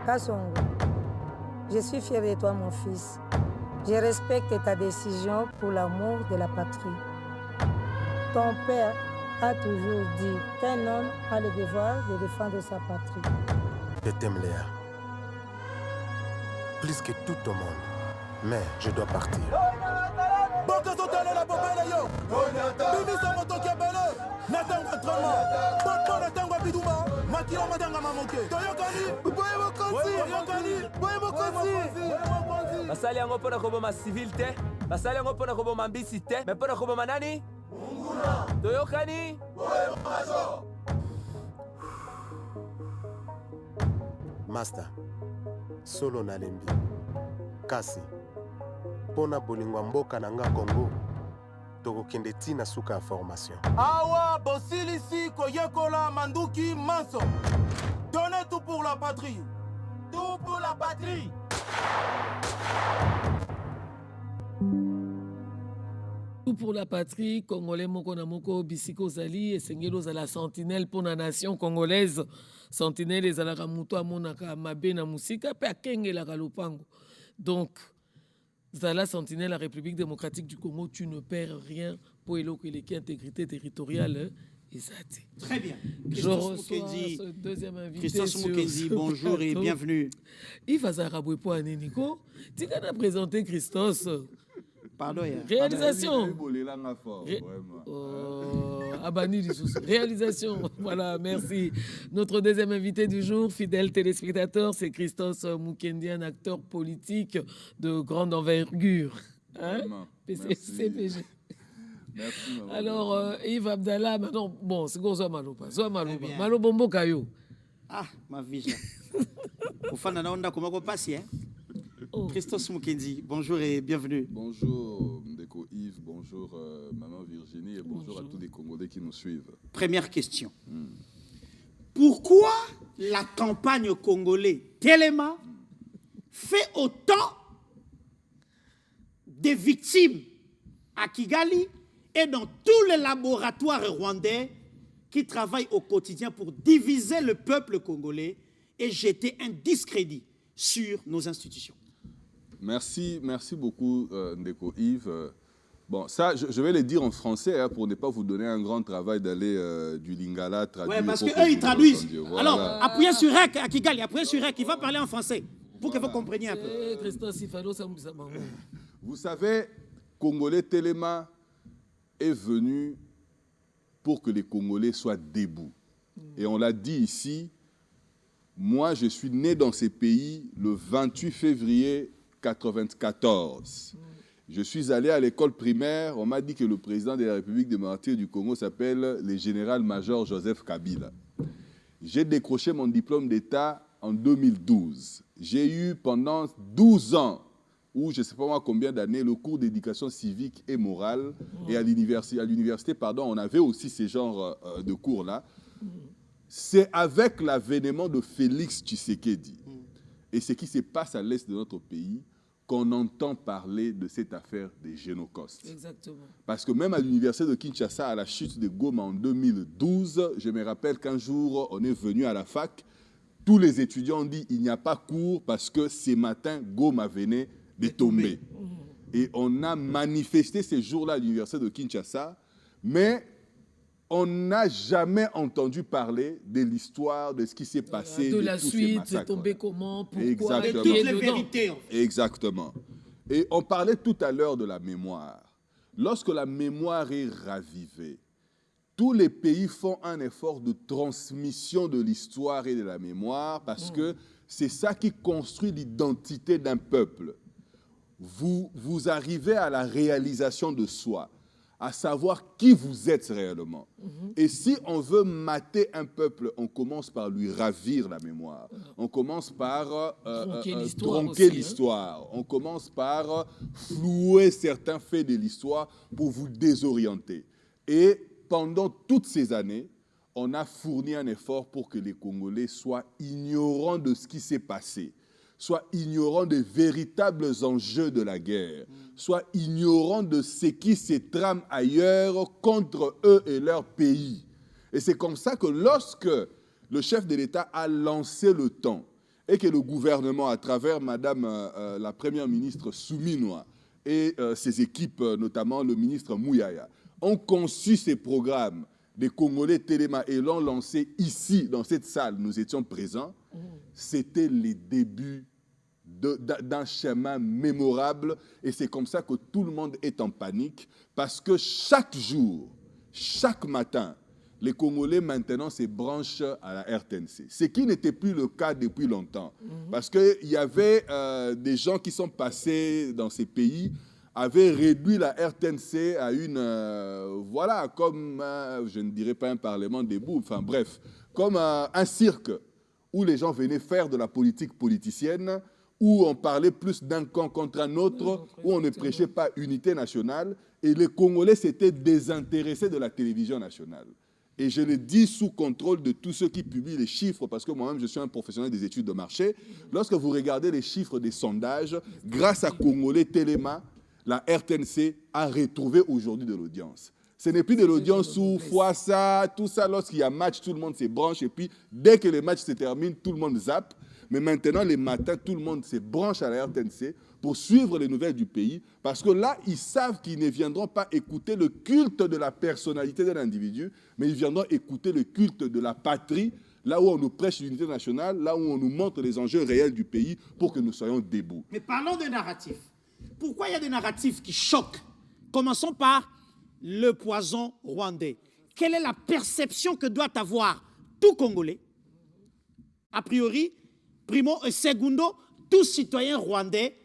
Speaker 12: Kassongo, je suis fier de toi, mon fils. Je respecte ta décision pour l'amour de la patrie. Ton père a toujours dit qu'un homme a le devoir de défendre sa patrie.
Speaker 13: Je t'aime, Léa. Plus que tout au monde. Mais je dois partir.
Speaker 14: basali yango mpona koboma civil te, basali yango mpona koboma mbisi te, me mpona koboma nani? Toyokani?
Speaker 13: Master, solo nalembi. Kasi, mpona bolingwa mboka na nga Congo, tokokende tina suka ya formation.
Speaker 15: Awa bosilisi koyekola manduki manso. Donnez tout pour la patrie. Tout pour la patrie.
Speaker 2: Tout pour la patrie, Congolais moko na moko bisiko zali esengeli ozala sentinelle pour la nation congolaise. Sentinelle ezalaka mutu amonaka mabe na musika pe akengelaka lopango. Donc zala sentinelle la République démocratique du Congo, tu ne perds rien pour eloko eleki intégrité territoriale.
Speaker 1: Très bien.
Speaker 2: Je reçois ce deuxième invité.
Speaker 1: Christos Mukendi, bonjour et bienvenue.
Speaker 2: Yves Azaraboué pour Aneniko. Tu as présenté Christos.
Speaker 1: Pardon.
Speaker 2: Réalisation. Réalisation. Voilà, merci. Notre deuxième invité du jour, fidèle téléspectateur, c'est Christos Mukendi, un acteur politique de grande envergure. Hein? CPG.
Speaker 16: Merci, maman.
Speaker 2: Alors, Yves Abdallah, maintenant, bon, c'est quoi ça, Maloba? Ça, Maloba. Malobombo Kayo.
Speaker 1: Ah, ma vie. Au fan, on a comment passe, hein? Christos Mukendi, bonjour et bienvenue.
Speaker 16: Bonjour, Ndeko Yves, bonjour, maman Virginie, et bonjour à tous les Congolais qui nous suivent.
Speaker 1: Première question. Pourquoi la campagne congolaise Téléma fait autant de victimes à Kigali et dans tous les laboratoires rwandais qui travaillent au quotidien pour diviser le peuple congolais et jeter un discrédit sur nos institutions?
Speaker 16: Merci beaucoup, Ndeko Yves. Bon, ça, je vais le dire en français hein, pour ne pas vous donner un grand travail d'aller du lingala traduire.
Speaker 1: Oui, parce qu'eux, ils traduisent. Voilà. Alors, appuyez sur REC à Kigali, appuyez sur REC, il va parler en français pour que vous compreniez un peu.
Speaker 16: Vous savez, Congolais Téléma est venu pour que les Congolais soient debout. Et on l'a dit ici, moi je suis né dans ces pays le 28 février 1994. Je suis allé à l'école primaire, on m'a dit que le président de la République démocratique du Congo s'appelle le général-major Joseph Kabila. J'ai décroché mon diplôme d'État en 2012. J'ai eu pendant 12 ans où je ne sais pas moi combien d'années, le cours d'éducation civique et morale. Et à l'université, on avait aussi ces genres de cours-là. C'est avec l'avènement de Félix Tshisekedi et ce qui se passe à l'est de notre pays qu'on entend parler de cette affaire des génocostes.
Speaker 2: Exactement.
Speaker 16: Parce que même à l'université de Kinshasa, à la chute de Goma en 2012, je me rappelle qu'un jour, on est venu à la fac, tous les étudiants ont dit il n'y a pas cours parce que ce matin, Goma venait de tomber. Et on a manifesté ces jours-là à l'université de Kinshasa, mais on n'a jamais entendu parler de l'histoire, de ce qui s'est passé.
Speaker 2: De la suite, c'est tombé comment, pourquoi.
Speaker 16: Exactement.
Speaker 2: De toutes les vérités.
Speaker 16: Exactement. Et on parlait tout à l'heure de la mémoire. Lorsque la mémoire est ravivée, tous les pays font un effort de transmission de l'histoire et de la mémoire parce que c'est ça qui construit l'identité d'un peuple. Vous arrivez à la réalisation de soi, à savoir qui vous êtes réellement. Et si on veut mater un peuple, on commence par lui ravir la mémoire. On commence par tronquer l'histoire. On commence par flouer certains faits de l'histoire pour vous désorienter. Et pendant toutes ces années, on a fourni un effort pour que les Congolais soient ignorants de ce qui s'est passé, soient ignorants des véritables enjeux de la guerre, soient ignorants de ce qui se trame ailleurs contre eux et leur pays. Et c'est comme ça que lorsque le chef de l'État a lancé le temps et que le gouvernement, à travers Madame la Première ministre Souminoa et ses équipes, notamment le ministre Mouyaya, ont conçu ces programmes des Congolais Téléma et l'ont lancé ici, dans cette salle, nous étions présents, c'était les débuts d'un chemin mémorable et c'est comme ça que tout le monde est en panique parce que chaque jour, chaque matin, les Congolais maintenant se branchent à la RTNC, ce qui n'était plus le cas depuis longtemps parce qu'il y avait des gens qui sont passés dans ces pays avaient réduit la RTNC à une, voilà, comme, je ne dirais pas un parlement debout, enfin bref, comme un cirque où les gens venaient faire de la politique politicienne, où on parlait plus d'un camp contre un autre, où on ne prêchait pas unité nationale, et les Congolais s'étaient désintéressés de la télévision nationale. Et je le dis sous contrôle de tous ceux qui publient les chiffres, parce que moi-même, je suis un professionnel des études de marché. Lorsque vous regardez les chiffres des sondages, grâce à Congolais Téléma, la RTNC a retrouvé aujourd'hui de l'audience. Ce n'est plus de l'audience où fois ça, tout ça, lorsqu'il y a match, tout le monde se branche, et puis dès que les matchs se terminent, tout le monde zappe. Mais maintenant, les matins, tout le monde se branche à la RTNC pour suivre les nouvelles du pays, parce que là, ils savent qu'ils ne viendront pas écouter le culte de la personnalité d'un individu, mais ils viendront écouter le culte de la patrie, là où on nous prêche l'unité nationale, là où on nous montre les enjeux réels du pays pour que nous soyons debout.
Speaker 1: Mais parlons des narratifs. Pourquoi il y a des narratifs qui choquent? Commençons par le poison rwandais. Quelle est la perception que doit avoir tout Congolais? A priori, primo et secondo, tout citoyen rwandais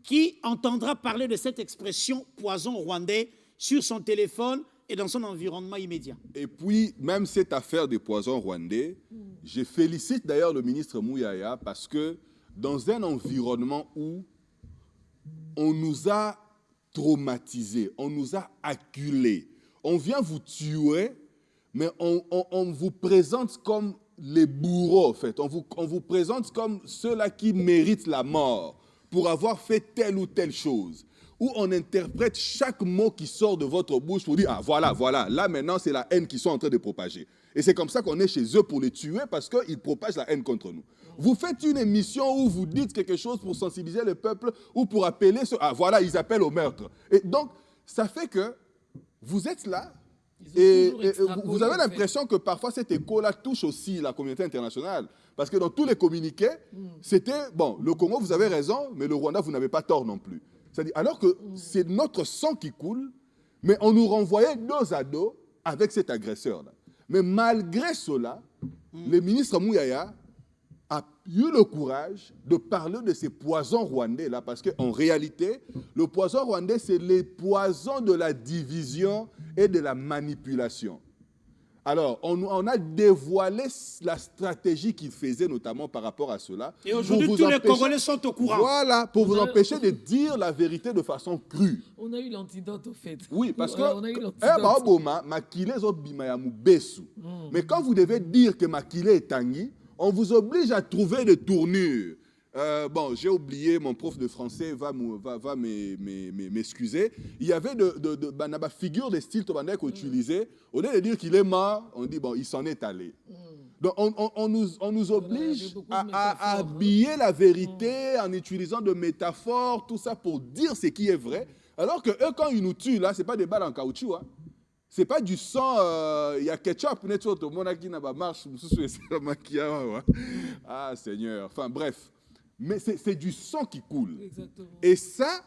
Speaker 1: qui entendra parler de cette expression poison rwandais sur son téléphone et dans son environnement immédiat.
Speaker 16: Et puis, même cette affaire des poisons rwandais, je félicite d'ailleurs le ministre Mouyaya parce que dans un environnement où on nous a traumatisés, on nous a acculés, on vient vous tuer, mais on vous présente comme les bourreaux, en fait. On vous présente comme ceux-là qui méritent la mort pour avoir fait telle ou telle chose. Où on interprète chaque mot qui sort de votre bouche pour dire « Ah, voilà, voilà, là maintenant c'est la haine qu'ils sont en train de propager. » Et c'est comme ça qu'on est chez eux pour les tuer parce qu'ils propagent la haine contre nous. Vous faites une émission où vous dites quelque chose pour sensibiliser le peuple ou pour appeler ceux... Ah, voilà, ils appellent au meurtre. Et donc, ça fait que vous êtes là et vous avez l'impression que parfois cet écho-là touche aussi la communauté internationale. Parce que dans tous les communiqués, c'était, bon, le Congo, vous avez raison, mais le Rwanda, vous n'avez pas tort non plus. C'est-à-dire, alors que c'est notre sang qui coule, mais on nous renvoyait dos à dos avec cet agresseur-là. Mais malgré cela, le ministre Mouyaya a eu le courage de parler de ces poisons rwandais-là, parce qu'en réalité, le poison rwandais, c'est les poisons de la division et de la manipulation. Alors, on a dévoilé la stratégie qu'il faisait, notamment par rapport à cela.
Speaker 1: Et aujourd'hui, tous les Congolais sont au courant.
Speaker 16: Voilà, pour vous empêcher de dire la vérité de façon crue.
Speaker 2: On a eu l'antidote, au fait.
Speaker 16: Oui, parce que...
Speaker 2: On a eu l'antidote.
Speaker 16: Mais quand vous devez dire que Makile est Tanguy, on vous oblige à trouver des tournures. Bon, j'ai oublié, mon prof de français va m'excuser. Il y avait de figures de style Tobandek qu'on utilisait. Au lieu de dire qu'il est mort, on dit, bon, il s'en est allé. Donc, on nous oblige à habiller la vérité en utilisant de métaphores, tout ça pour dire ce qui est vrai. Alors que eux, quand ils nous tuent, là, ce n'est pas des balles en caoutchouc. Hein. Ce n'est pas du sang, il y a ketchup, ah, Seigneur. Enfin, bref. Mais c'est du sang qui coule. Exactement. Et ça,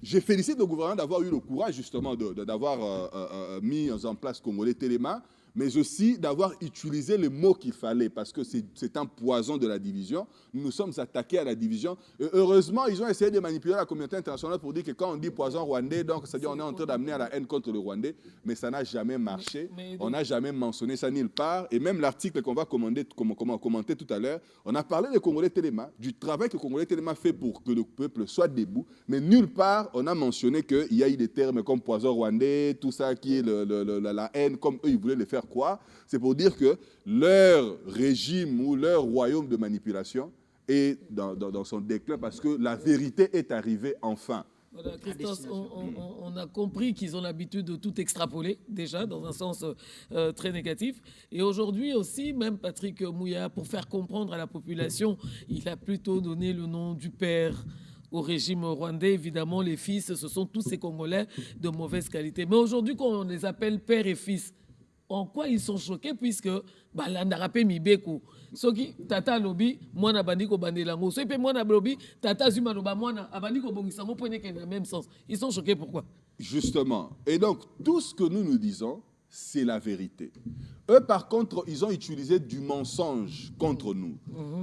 Speaker 16: je félicite le gouvernement d'avoir eu le courage, justement, d'avoir mis en place Congolais Téléma, mais aussi d'avoir utilisé les mots qu'il fallait, parce que c'est un poison de la division. Nous nous sommes attaqués à la division. Et heureusement, ils ont essayé de manipuler la communauté internationale pour dire que quand on dit poison rwandais, donc c'est-à-dire on est en train d'amener à la haine contre le Rwandais, mais ça n'a jamais marché. On n'a jamais mentionné ça nulle part. Et même l'article qu'on va commenter tout à l'heure, on a parlé de Congolais Téléma, du travail que Congolais Téléma fait pour que le peuple soit debout, mais nulle part on a mentionné qu'il y a eu des termes comme poison rwandais, tout ça qui est la haine, comme eux ils voulaient le faire quoi. C'est pour dire que leur régime ou leur royaume de manipulation est dans son déclin parce que la vérité est arrivée enfin.
Speaker 2: Voilà, Christophe, on a compris qu'ils ont l'habitude de tout extrapoler, déjà, dans un sens très négatif. Et aujourd'hui aussi, même Patrick Mouya, pour faire comprendre à la population, il a plutôt donné le nom du père au régime rwandais. Évidemment, les fils, ce sont tous ces Congolais de mauvaise qualité. Mais aujourd'hui, quand on les appelle père et fils, en quoi ils sont choqués, puisque balandarape mibeko soki tata lobi mwana bandiko bandelango so pe mwana lobi tata zuma loba mwana abandiko bongisango pone que dans le même sens. Ils sont choqués pourquoi?
Speaker 16: Justement. Et donc tout ce que nous disons, c'est la vérité. Eux par contre, ils ont utilisé du mensonge contre nous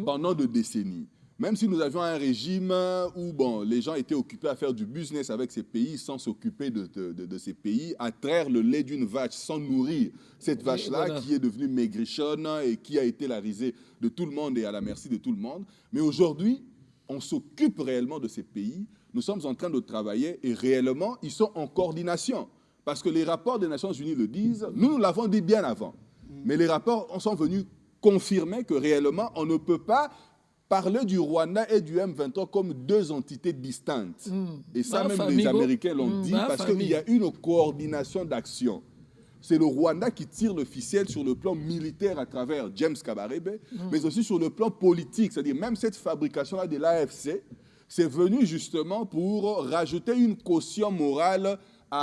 Speaker 16: pendant des décennies. Même si nous avions un régime où bon, les gens étaient occupés à faire du business avec ces pays sans s'occuper de ces pays, à traire le lait d'une vache sans nourrir cette vache-là voilà, qui est devenue maigrichonne et qui a été la risée de tout le monde et à la merci de tout le monde. Mais aujourd'hui, on s'occupe réellement de ces pays. Nous sommes en train de travailler et réellement, ils sont en coordination. Parce que les rapports des Nations Unies le disent, nous l'avons dit bien avant. Mais les rapports sont venus confirmer que réellement, on ne peut pas parler du Rwanda et du M23 comme deux entités distinctes. Et ça, même les Américains l'ont dit, parce qu'il y a une coordination d'action. C'est le Rwanda qui tire le ficelle sur le plan militaire à travers James Kabarebe, mais aussi sur le plan politique. C'est-à-dire même cette fabrication-là de l'AFC, c'est venu justement pour rajouter une caution morale au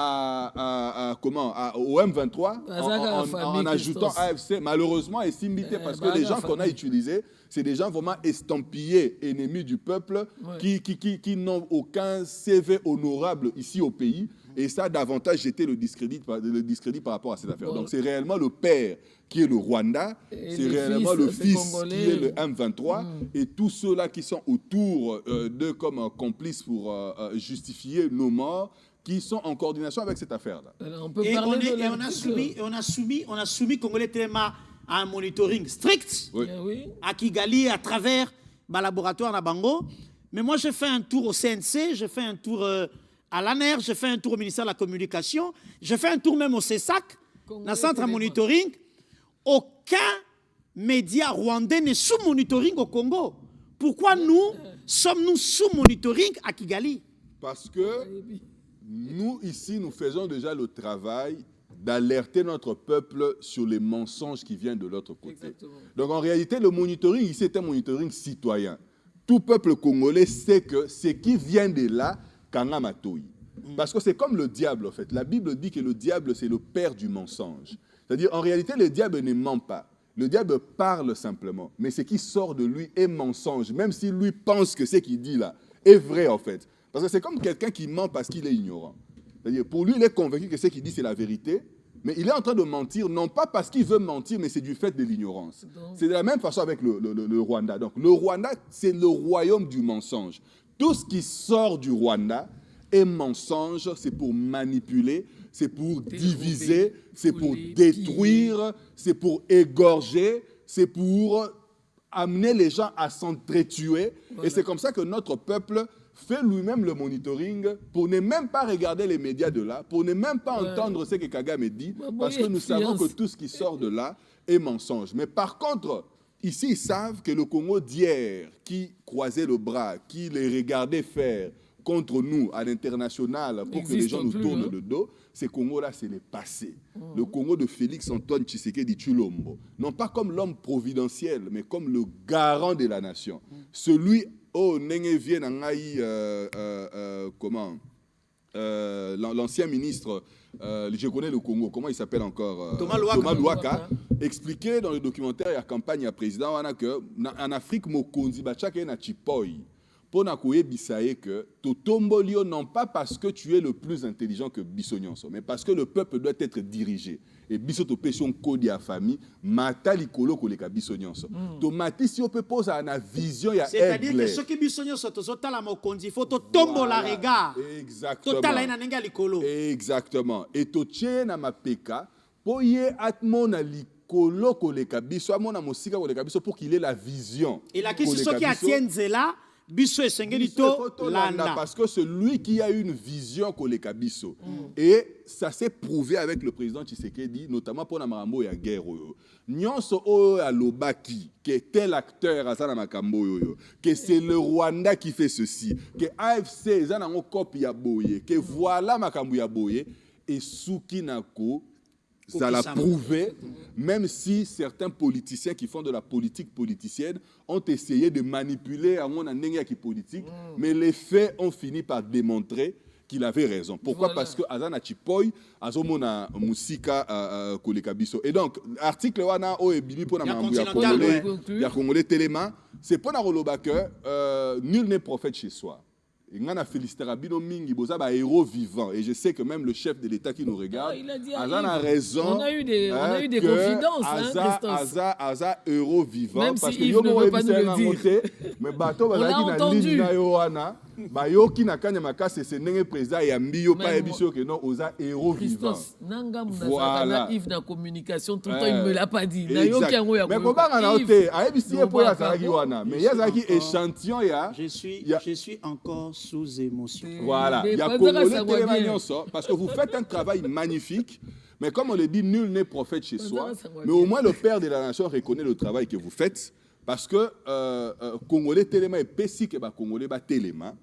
Speaker 16: M23 en ajoutant AFC. Malheureusement, et Simbité, parce que les gens qu'on a utilisés, c'est des gens vraiment estampillés ennemis du peuple qui n'ont aucun CV honorable ici au pays. Et ça, davantage, jeté le discrédit par rapport à cette affaire. Donc, c'est réellement le père qui est le Rwanda, c'est réellement le fils qui est le M23, et tous ceux-là qui sont autour d'eux comme complices pour justifier nos morts, qui sont en coordination avec cette affaire-là.
Speaker 1: On a soumis Congolais Téléma à un monitoring strict à Kigali à travers le laboratoire Nabango. Mais moi, j'ai fait un tour au CNC, j'ai fait un tour à l'ANER, j'ai fait un tour au ministère de la Communication, j'ai fait un tour même au CESAC, dans le centre de monitoring. Aucun média rwandais n'est sous monitoring au Congo. Pourquoi sommes-nous sous monitoring à Kigali?
Speaker 16: Parce que nous, ici, nous faisons déjà le travail d'alerter notre peuple sur les mensonges qui viennent de l'autre côté. Exactement. Donc, en réalité, le monitoring, ici, c'est un monitoring citoyen. Tout peuple congolais sait que ce qui vient de là, Kangamatoui. Parce que c'est comme le diable, en fait. La Bible dit que le diable, c'est le père du mensonge. C'est-à-dire, en réalité, le diable ne ment pas. Le diable parle simplement. Mais ce qui sort de lui est mensonge, même si lui pense que ce qu'il dit là est vrai, en fait. Parce que c'est comme quelqu'un qui ment parce qu'il est ignorant. C'est-à-dire, pour lui, il est convaincu que ce qu'il dit, c'est la vérité, mais il est en train de mentir, non pas parce qu'il veut mentir, mais c'est du fait de l'ignorance. C'est de la même façon avec le Rwanda. Donc, le Rwanda, c'est le royaume du mensonge. Tout ce qui sort du Rwanda est mensonge, c'est pour manipuler, c'est pour diviser, c'est pour détruire, c'est pour égorger, c'est pour amener les gens à s'entretuer. Voilà. Et c'est comme ça que notre peuple fait lui-même le monitoring pour ne même pas regarder les médias de là, pour ne même pas entendre ce que Kagame dit, parce que nous savons que tout ce qui sort de là est mensonge. Mais par contre, ici, ils savent que le Congo d'hier, qui croisait le bras, qui les regardait faire contre nous à l'international pour que les gens nous tournent le dos, ce Congo-là, c'est le passé. Le Congo de Félix-Antoine Tshisekedi Tshilombo. Non pas comme l'homme providentiel, mais comme le garant de la nation. Celui l'ancien ministre, je connais le Congo, comment il s'appelle encore
Speaker 1: Thomas
Speaker 16: Louaka, expliquait dans le documentaire et la campagne à président en Afrique, Mokonzi Bachake na Chipoy. Pour nakoye bisaye que totombolio non pas parce que tu es le plus intelligent que Bissonyonso, mais parce que le peuple doit être dirigé. Et bisoto pesion kodi à famille, mata likolo koleka Bissonyonso. Tomati si on peut poser une vision ya
Speaker 1: c'est-à-dire que ceux qui Bissonyonso tozota la mokonzi faut tombola regard.
Speaker 16: Exactement.
Speaker 1: Totala ina nenga likolo.
Speaker 16: Exactement. Et toche na mapeka poye atmona likolo koleka biso amona mosika koleka biso pour qu'il ait la vision.
Speaker 1: Et la question qui attienne là biso esengeli
Speaker 16: Biso il faut
Speaker 1: to
Speaker 16: tolanda,
Speaker 1: landa.
Speaker 16: parce que c'est lui qui a une vision koleka biso. Et ça s'est prouvé avec le président Tshisekedi, notamment pour la makambo ya guerre. Nyonso oyo ya lobaki, que tel acteur a ça na makambo yo, que c'est le Rwanda qui fait ceci, que AFC eza nango copie ya boye, que voilà makambo ya boye, et Souki Nako, ça l'a prouvé, même si certains politiciens qui font de la politique politicienne ont essayé de manipuler à mon qui politique, mais les faits ont fini par démontrer qu'il avait raison. Pourquoi? Parce que Azana Chipoy, Azomona Musika Kolekabiso. Et donc, article wana o ebimi pour la Congolais Téléma, c'est pour la roloba que nul n'est prophète chez soi. On a félicité Rabino Mingi, Boza, héros vivant. Et je sais que même le chef de l'État qui nous regarde, Azan a raison.
Speaker 2: On a eu des confidences, Christophe.
Speaker 16: Aza héros vivant.
Speaker 2: Même
Speaker 16: parce
Speaker 2: si
Speaker 16: que
Speaker 2: Yves ne veut pas nous le dire.
Speaker 16: Mais bateau,
Speaker 2: on l'a entendu.
Speaker 16: Bayo qui n'a qu'un makase, c'est n'engé président et ambiyo pas émission que non, Oza héros vivant.
Speaker 2: Christophe, Nanga Mounazakana, Yves dans communication, tout le temps il ne me l'a pas dit.
Speaker 16: Mais comment on a été à ABC pour la Saragiwana. Mais il y a qui échantillon,
Speaker 1: je suis encore sous émotion.
Speaker 16: Voilà, il y a Congolais Télémanion, parce que vous faites un travail magnifique. Mais comme on le dit, nul n'est prophète chez soi. Mais au moins le Père de la Nation reconnaît le travail que vous faites. Parce que Congolais Téléma est pessi que Congolais Téléma.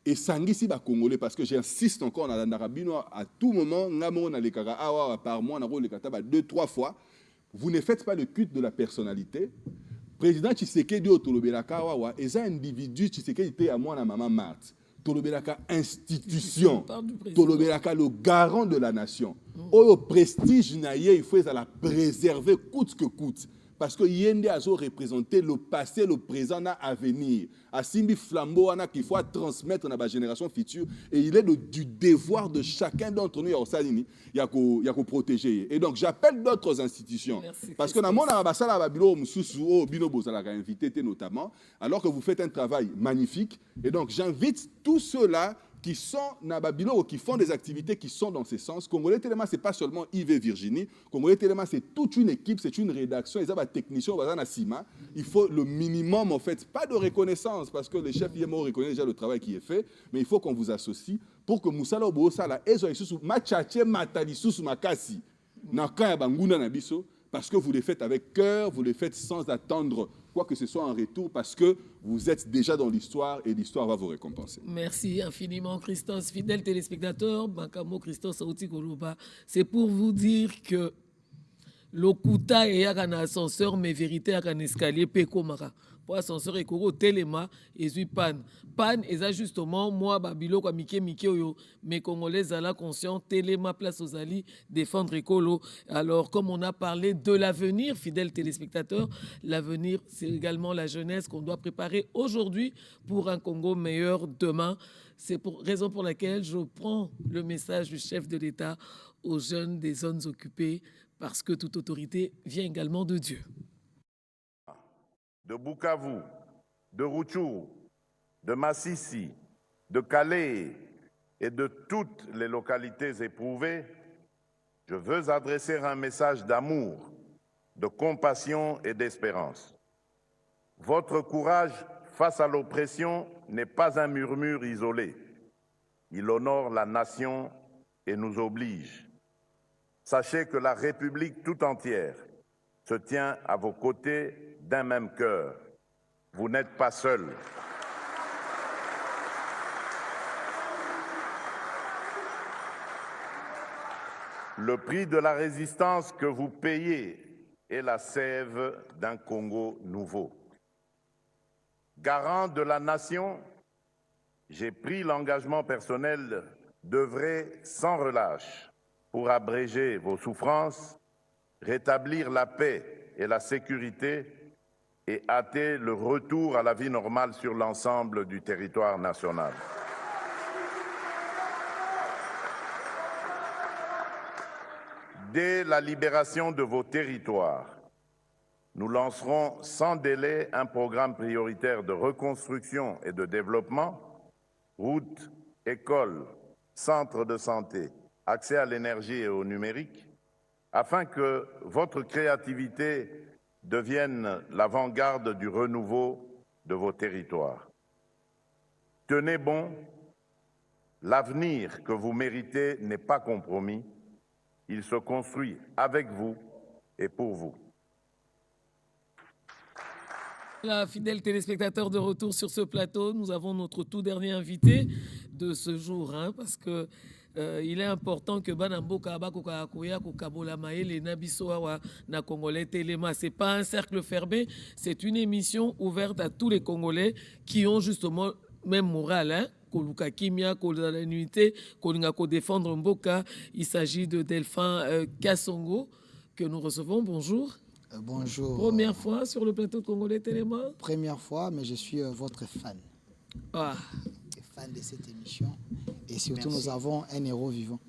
Speaker 16: Et Sangisi Congolais, parce que j'insiste encore, à tout moment, par mois, on a 2-3 fois. Vous ne faites pas le culte de la personnalité. Président Tshisekedi Tolobelaka Wawa, et ça individu Tshisekedi était à moi, la maman Marthe. Tolobelaka institution, Tolobelaka le garant de la nation. Au prestige naïe, il faut la préserver coûte que coûte. Parce que Yende a représenté le passé, le présent, l'avenir. À Simbi Flambeau, qu'il faut transmettre dans la génération future. Et il est du devoir de chacun d'entre nous, il y a qu'à protéger. Et donc, j'appelle d'autres institutions. Merci, parce que dans mon ambassade à Babilo, Bino Bozalaka invité notamment, alors que vous faites un travail magnifique. Et donc, j'invite tous ceux-là qui sont Nababilo, qui font des activités qui sont dans ce sens. Congolais Téléma, ce n'est pas seulement Yves et Virginie. Congolais Téléma, c'est toute une équipe, c'est une rédaction. Ils ont des techniciens, il faut le minimum, en fait, pas de reconnaissance, parce que les chefs IMO reconnaissent déjà le travail qui est fait, mais il faut qu'on vous associe pour que Moussala Obosala, Ezo Isusu, Machache Matali Susu Makasi, Nakaya Banguna Nabiso, parce que vous les faites avec cœur, vous les faites sans attendre quoi que ce soit en retour, parce que vous êtes déjà dans l'histoire et l'histoire va vous récompenser.
Speaker 2: Merci infiniment, Christos. Fidèles téléspectateurs, Bankamo Christos Aouti Koloba, c'est pour vous dire que l'okuta est un ascenseur, mais vérité est un escalier Pekomara. Pour ascenseur et koro téléma et zui pan et ça justement moi babilo kwa mike yo mes congolais à la conscience téléma place aux alliés défendre écolo. Alors comme on a parlé de l'avenir, fidèles téléspectateurs, l'avenir c'est également la jeunesse qu'on doit préparer aujourd'hui pour un Congo meilleur demain. C'est pour raison pour laquelle je prends le message du chef de l'État aux jeunes des zones occupées, parce que toute autorité vient également de Dieu.
Speaker 6: De Bukavu, de Rutshuru, de Massissi, de Calais et de toutes les localités éprouvées, je veux adresser un message d'amour, de compassion et d'espérance. Votre courage face à l'oppression n'est pas un murmure isolé. Il honore la nation et nous oblige. Sachez que la République tout entière se tient à vos côtés d'un même cœur. Vous n'êtes pas seuls. Le prix de la résistance que vous payez est la sève d'un Congo nouveau. Garant de la nation, j'ai pris l'engagement personnel d'œuvrer sans relâche pour abréger vos souffrances, rétablir la paix et la sécurité et hâter le retour à la vie normale sur l'ensemble du territoire national. Dès la libération de vos territoires, nous lancerons sans délai un programme prioritaire de reconstruction et de développement, routes, écoles, centres de santé, accès à l'énergie et au numérique, afin que votre créativité devienne l'avant-garde du renouveau de vos territoires. Tenez bon, l'avenir que vous méritez n'est pas compromis. Il se construit avec vous et pour vous.
Speaker 2: La fidèle téléspectateur de retour sur ce plateau, nous avons notre tout dernier invité de ce jour, hein, parce que il est important que Banamboka Abakoka Akoya Kokabola Maele Nabisoawa na Congolais Téléma. C'est pas un cercle fermé, c'est une émission ouverte à tous les Congolais qui ont justement même morale, hein. Koluka Kimia, Koluka Nuité, Kolinga Ko défendre Mboka. Il s'agit de Delphin Kassongo que nous recevons. Bonjour.
Speaker 17: Bonjour.
Speaker 2: Première fois sur le plateau de Congolais Téléma?
Speaker 17: Première fois, mais je suis votre fan.
Speaker 2: Ah.
Speaker 17: Fan de cette émission. Et surtout, nous avons un héros vivant.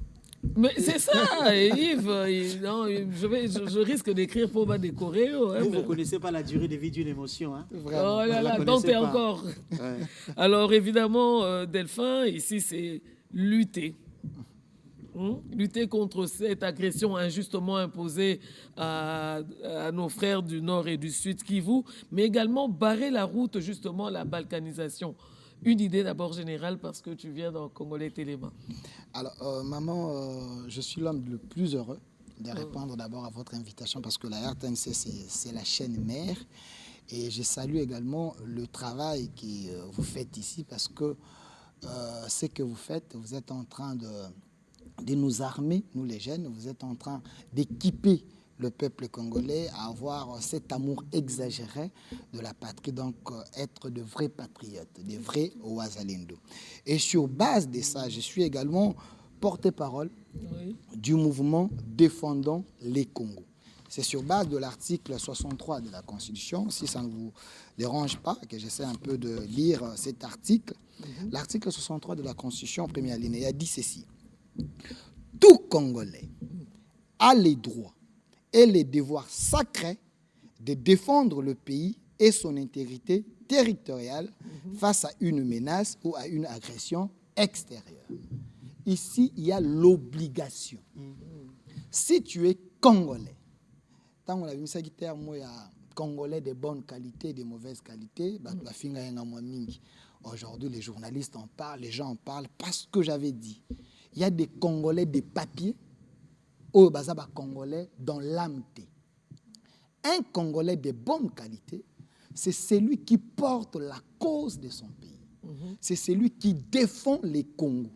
Speaker 2: Mais c'est ça, Yves. Non, je risque d'écrire pour ma décorer. Hein,
Speaker 1: vous ne connaissez pas la durée de vie d'une émotion. Hein?
Speaker 2: Vraiment. Oh là là, tentez encore. Ouais. Alors évidemment, Delphin, ici, c'est lutter. Lutter contre cette agression injustement imposée à nos frères du Nord et du Sud Kivu, mais également barrer la route justement à la balkanisation. Une idée d'abord générale parce que tu viens dans Congolais Téléma.
Speaker 17: Alors, maman, je suis l'homme le plus heureux de répondre d'abord à votre invitation parce que la RTNC, c'est la chaîne mère. Et je salue également le travail que vous faites ici parce que ce que vous faites, vous êtes en train de nous armer, nous les jeunes, vous êtes en train d'équiper le peuple congolais à avoir cet amour exagéré de la patrie, donc être de vrais patriotes, de vrais Ouazalendo. Et sur base de ça, je suis également porte-parole du mouvement défendant les Congos. C'est sur base de l'article 63 de la Constitution, si ça ne vous dérange pas, que j'essaie un peu de lire cet article. L'article 63 de la Constitution, premier alinéa, dit ceci. Tout Congolais a les droits et les devoirs sacrés de défendre le pays et son intégrité territoriale face à une menace ou à une agression extérieure. Ici, il y a l'obligation. Si tu es Congolais, tant on a vu ça qui terme, il y a Congolais de bonne qualité, de mauvaise qualité, aujourd'hui les journalistes en parlent, les gens en parlent parce que j'avais dit. Il y a des Congolais de papier, ou Congolais dans l'âme. Un Congolais de bonne qualité, c'est celui qui porte la cause de son pays. C'est celui qui défend les Congos.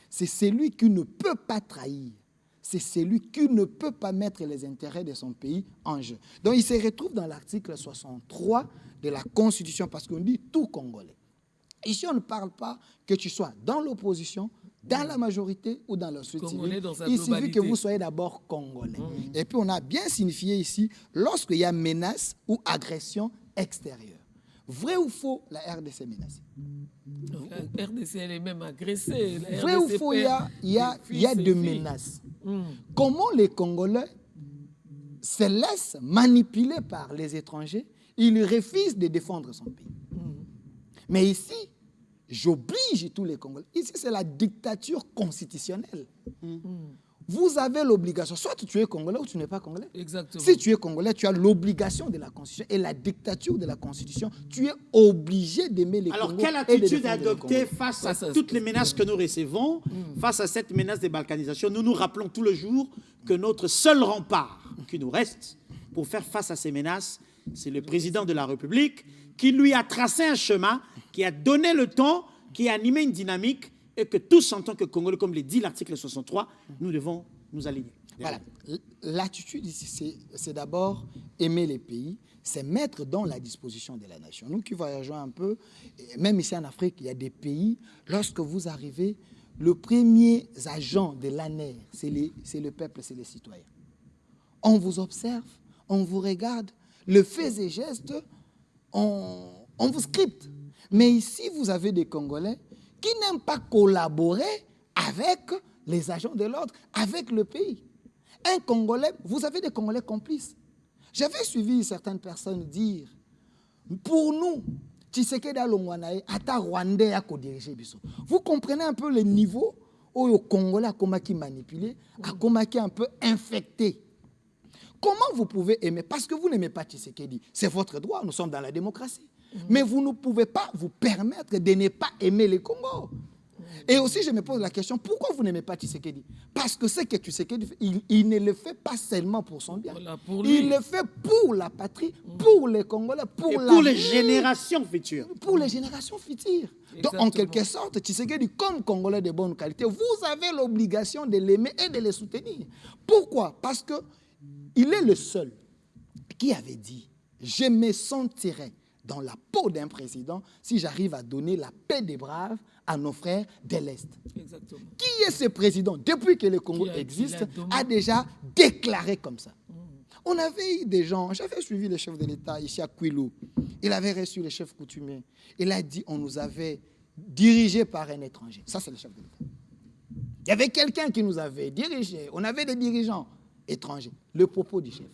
Speaker 17: C'est celui qui ne peut pas trahir. C'est celui qui ne peut pas mettre les intérêts de son pays en jeu. Donc il se retrouve dans l'article 63 de la Constitution parce qu'on dit tout Congolais. Ici, on ne parle pas que tu sois dans l'opposition, dans la majorité ou dans la société civile. Il suffit que vous soyez d'abord Congolais. Et puis on a bien signifié ici, lorsqu'il y a menace ou agression extérieure. Vrai ou faux, la RDC est menacée?
Speaker 2: La RDC, elle est même agressée.
Speaker 17: Vrai ou faux, il y a de menaces. Comment les Congolais se laissent manipuler par les étrangers? Ils refusent de défendre son pays. Mais ici, j'oblige tous les Congolais. Ici, c'est la dictature constitutionnelle. Vous avez l'obligation, soit tu es Congolais ou tu n'es pas Congolais.
Speaker 2: Exactement.
Speaker 17: Si tu es Congolais, tu as l'obligation de la Constitution. Et la dictature de la Constitution, tu es obligé d'aimer les Congolais.
Speaker 1: Alors, quelle attitude adopter face à toutes les menaces que nous recevons, face à cette menace de balkanisation? Nous nous rappelons tout le jour que notre seul rempart qui nous reste pour faire face à ces menaces, c'est le président de la République qui lui a tracé un chemin, qui a donné le temps, qui a animé une dynamique et que tous, en tant que Congolais, comme le dit l'article 63, nous devons nous aligner.
Speaker 17: Voilà. L'attitude ici, c'est d'abord aimer les pays, c'est mettre dans la disposition de la nation. Nous qui voyageons un peu, même ici en Afrique, il y a des pays, lorsque vous arrivez, le premier agent de l'ANER, c'est le peuple, c'est les citoyens. On vous observe, on vous regarde, le faits et gestes, on vous scripte. Mais ici, vous avez des Congolais qui n'aiment pas collaborer avec les agents de l'ordre, avec le pays. Un Congolais, vous avez des Congolais complices. J'avais suivi certaines personnes dire, pour nous, Tshisekedi Alongwanae, ata Rwandais a co-dirigé Bissot. Vous comprenez un peu le niveau où le Congolais a comment qui manipulé, a comment qui un peu infecté. Comment vous pouvez aimer? Parce que vous n'aimez pas Tshisekedi. C'est votre droit, nous sommes dans la démocratie. Mais vous ne pouvez pas vous permettre de ne pas aimer le Congo. Et aussi, je me pose la question, pourquoi vous n'aimez pas Tshisekedi? Parce que ce que Tshisekedi fait, il ne le fait pas seulement pour son bien.
Speaker 2: Voilà, pour lui.
Speaker 17: Il le fait pour la patrie, pour les Congolais,
Speaker 1: pour les générations futures.
Speaker 17: Pour les générations futures. Donc, en quelque sorte, Tshisekedi, comme Congolais de bonne qualité, vous avez l'obligation de l'aimer et de le soutenir. Pourquoi? Parce qu'il est le seul qui avait dit « Je me sentirai dans la peau d'un président si j'arrive à donner la paix des braves à nos frères de l'Est. »
Speaker 2: Exactement.
Speaker 17: Qui est ce président, depuis que le Congo existe, a déjà déclaré comme ça? On avait eu des gens, j'avais suivi le chef de l'État ici à Kwilu, il avait reçu le chef coutumier, il a dit on nous avait dirigés par un étranger. Ça, c'est le chef de l'État. Il y avait quelqu'un qui nous avait dirigés, on avait des dirigeants étrangers. Le propos du chef.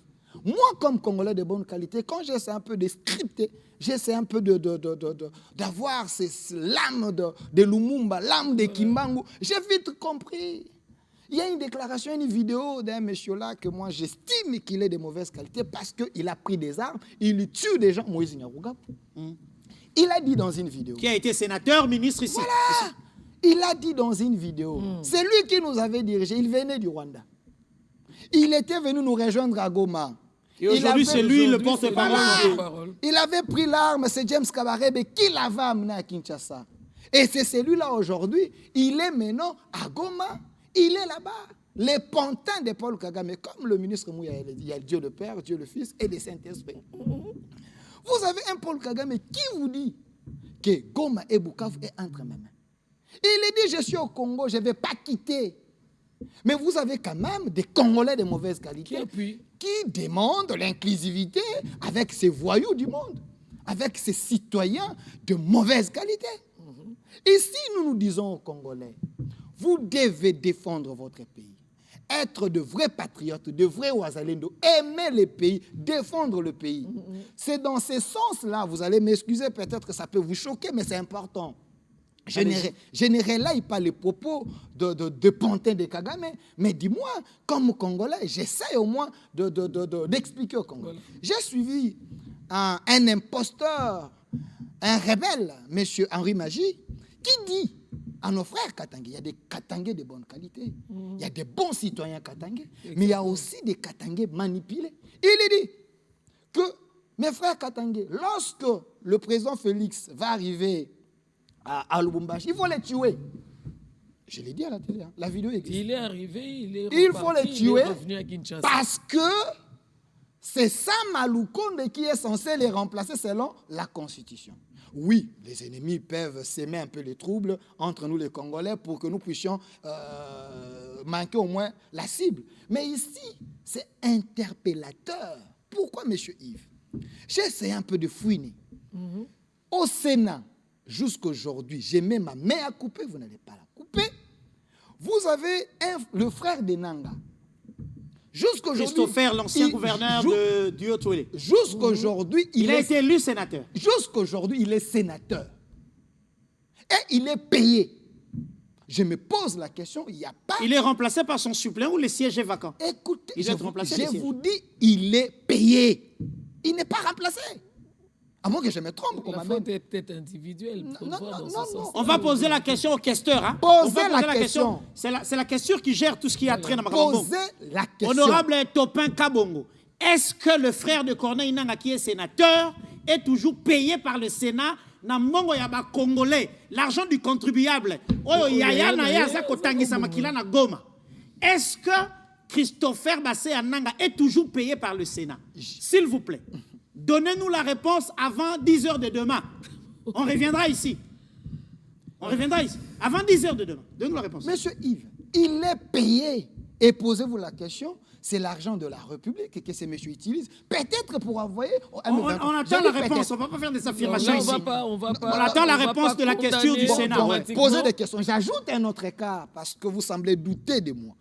Speaker 17: Moi, comme Congolais de bonne qualité, quand j'essaie un peu de scripter, j'essaie un peu d'avoir l'âme de Lumumba, l'âme de Kimbangu, j'ai vite compris. Il y a une déclaration, une vidéo d'un monsieur là que moi j'estime qu'il est de mauvaise qualité parce qu'il a pris des armes, il tue des gens. Moïse Nyarugabo. Il a dit dans une vidéo.
Speaker 1: Qui a été sénateur, ministre ici.
Speaker 17: Voilà. Il a dit dans une vidéo. C'est lui qui nous avait dirigés. Il venait du Rwanda. Il était venu nous rejoindre à Goma.
Speaker 1: Et aujourd'hui, c'est lui le porte-parole.
Speaker 17: Il avait pris l'arme, c'est James Kabarebe qui l'avait amené à Kinshasa. Et c'est celui-là aujourd'hui, il est maintenant à Goma. Il est là-bas. Les pantins de Paul Kagame, comme le ministre Mouya, il y a Dieu le Père, Dieu le Fils et le Saint-Esprit. Vous avez un Paul Kagame qui vous dit que Goma et Bukavu est entre mes mains. Il dit, je suis au Congo, je ne vais pas quitter. Mais vous avez quand même des Congolais de mauvaise qualité qui demandent l'inclusivité avec ces voyous du monde, avec ces citoyens de mauvaise qualité. Et si nous nous disons aux Congolais, vous devez défendre votre pays, être de vrais patriotes, de vrais Ouazalendo, aimer le pays, défendre le pays. C'est dans ce sens-là, vous allez m'excuser, peut-être que ça peut vous choquer, mais c'est important. Je ne relaye pas les propos de Pantin de Kagame, mais dis-moi, comme Congolais, j'essaie au moins d'expliquer aux Congolais. J'ai suivi un imposteur, un rebelle, M. Henri Magie, qui dit à nos frères Katangais, il y a des Katangais de bonne qualité, il y a des bons citoyens Katangais, mais il y a aussi des Katangais manipulés. Il dit que mes frères Katangais, lorsque le président Félix va arriver à Lubumbashi, il faut les tuer. Je l'ai dit à la télé, hein. La vidéo existe.
Speaker 2: Il est arrivé, il est
Speaker 17: il
Speaker 2: reparti,
Speaker 17: faut les tuer
Speaker 2: il est revenu à Kinshasa.
Speaker 17: parce que c'est Sam Alukonde qui est censé les remplacer selon la Constitution. Oui, les ennemis peuvent s'aimer un peu les troubles entre nous les Congolais pour que nous puissions manquer au moins la cible. Mais ici, c'est interpellateur. Pourquoi, M. Yves? J'essaie un peu de fouiner. Au Sénat, jusqu'aujourd'hui, j'ai mis ma main à couper, vous n'allez pas la couper. Vous avez le frère de Nanga.
Speaker 1: Christopher, l'ancien gouverneur du Haut-Ouélé.
Speaker 17: Jusqu'aujourd'hui,
Speaker 1: il a été élu sénateur.
Speaker 17: Jusqu'aujourd'hui, il est sénateur. Et il est payé. Je me pose la question, il n'y a pas...
Speaker 1: Il est remplacé par son suppléant ou le siège est vacant?
Speaker 17: Écoutez,
Speaker 1: il doit être remplacé,
Speaker 17: je vous dis, il est payé. Il n'est pas remplacé. À moins que je me trompe.
Speaker 2: La faute est peut-être individuelle.
Speaker 17: Non.
Speaker 1: On va poser la question au questeur. Hein?
Speaker 17: Posez la question.
Speaker 1: C'est la question qui gère tout ce qui a trait dans ma
Speaker 17: Posez la question.
Speaker 1: Honorable Topin Kabongo, est-ce que le frère de Corneille Nanga, qui est sénateur, est toujours payé par le Sénat na mbongo ya ba Congolais, l'argent du contribuable? Est-ce que Christopher Bassé Ananga est toujours payé par le Sénat? S'il vous plaît. Donnez-nous la réponse avant 10 heures de demain. On reviendra ici. Avant 10 heures de demain. Donnez-nous la réponse.
Speaker 17: Monsieur Yves, il est payé. Et posez-vous la question, c'est l'argent de la République que ces messieurs utilisent. Peut-être pour envoyer...
Speaker 1: On attend la réponse. On ne va pas faire des affirmations ici. On attend la réponse de la question du Sénat.
Speaker 17: Posez des questions. J'ajoute un autre cas parce que vous semblez douter de moi.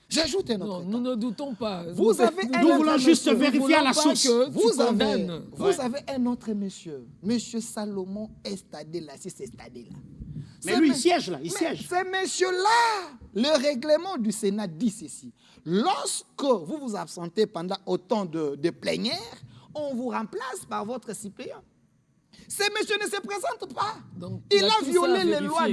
Speaker 17: J'ajoute un autre cas.
Speaker 2: Nous ne doutons pas.
Speaker 1: Nous voulons juste vérifier à la source.
Speaker 17: Vous avez un autre monsieur. Monsieur Salomon Estadela. C'est Estadela.
Speaker 1: Mais lui, il siège là.
Speaker 17: C'est monsieur-là. Le règlement du Sénat dit ceci. Lorsque vous vous absentez pendant autant de plénières, on vous remplace par votre suppléant. Ce monsieur ne se présente pas.
Speaker 2: Donc,
Speaker 17: il a
Speaker 2: tout ça
Speaker 17: violé
Speaker 2: à
Speaker 17: les
Speaker 2: vérifier.
Speaker 17: lois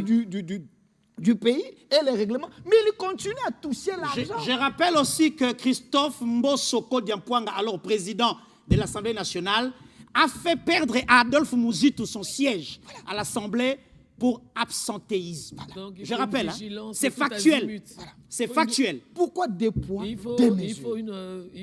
Speaker 17: du pays et les règlements, mais il continue à toucher l'argent.
Speaker 1: Je rappelle aussi que Christophe Mbosoko Diampuanga, alors président de l'Assemblée nationale, a fait perdre à Adolphe Mouzitou son siège à l'Assemblée pour absentéisme.
Speaker 2: Donc, il
Speaker 1: Je
Speaker 2: faut
Speaker 1: rappelle,
Speaker 2: une
Speaker 1: hein,
Speaker 2: vigilance
Speaker 1: c'est
Speaker 2: tout
Speaker 1: factuel.
Speaker 2: azimut.
Speaker 1: C'est factuel.
Speaker 17: Pourquoi des points,
Speaker 2: Il faut,
Speaker 17: des
Speaker 2: il
Speaker 17: mesures?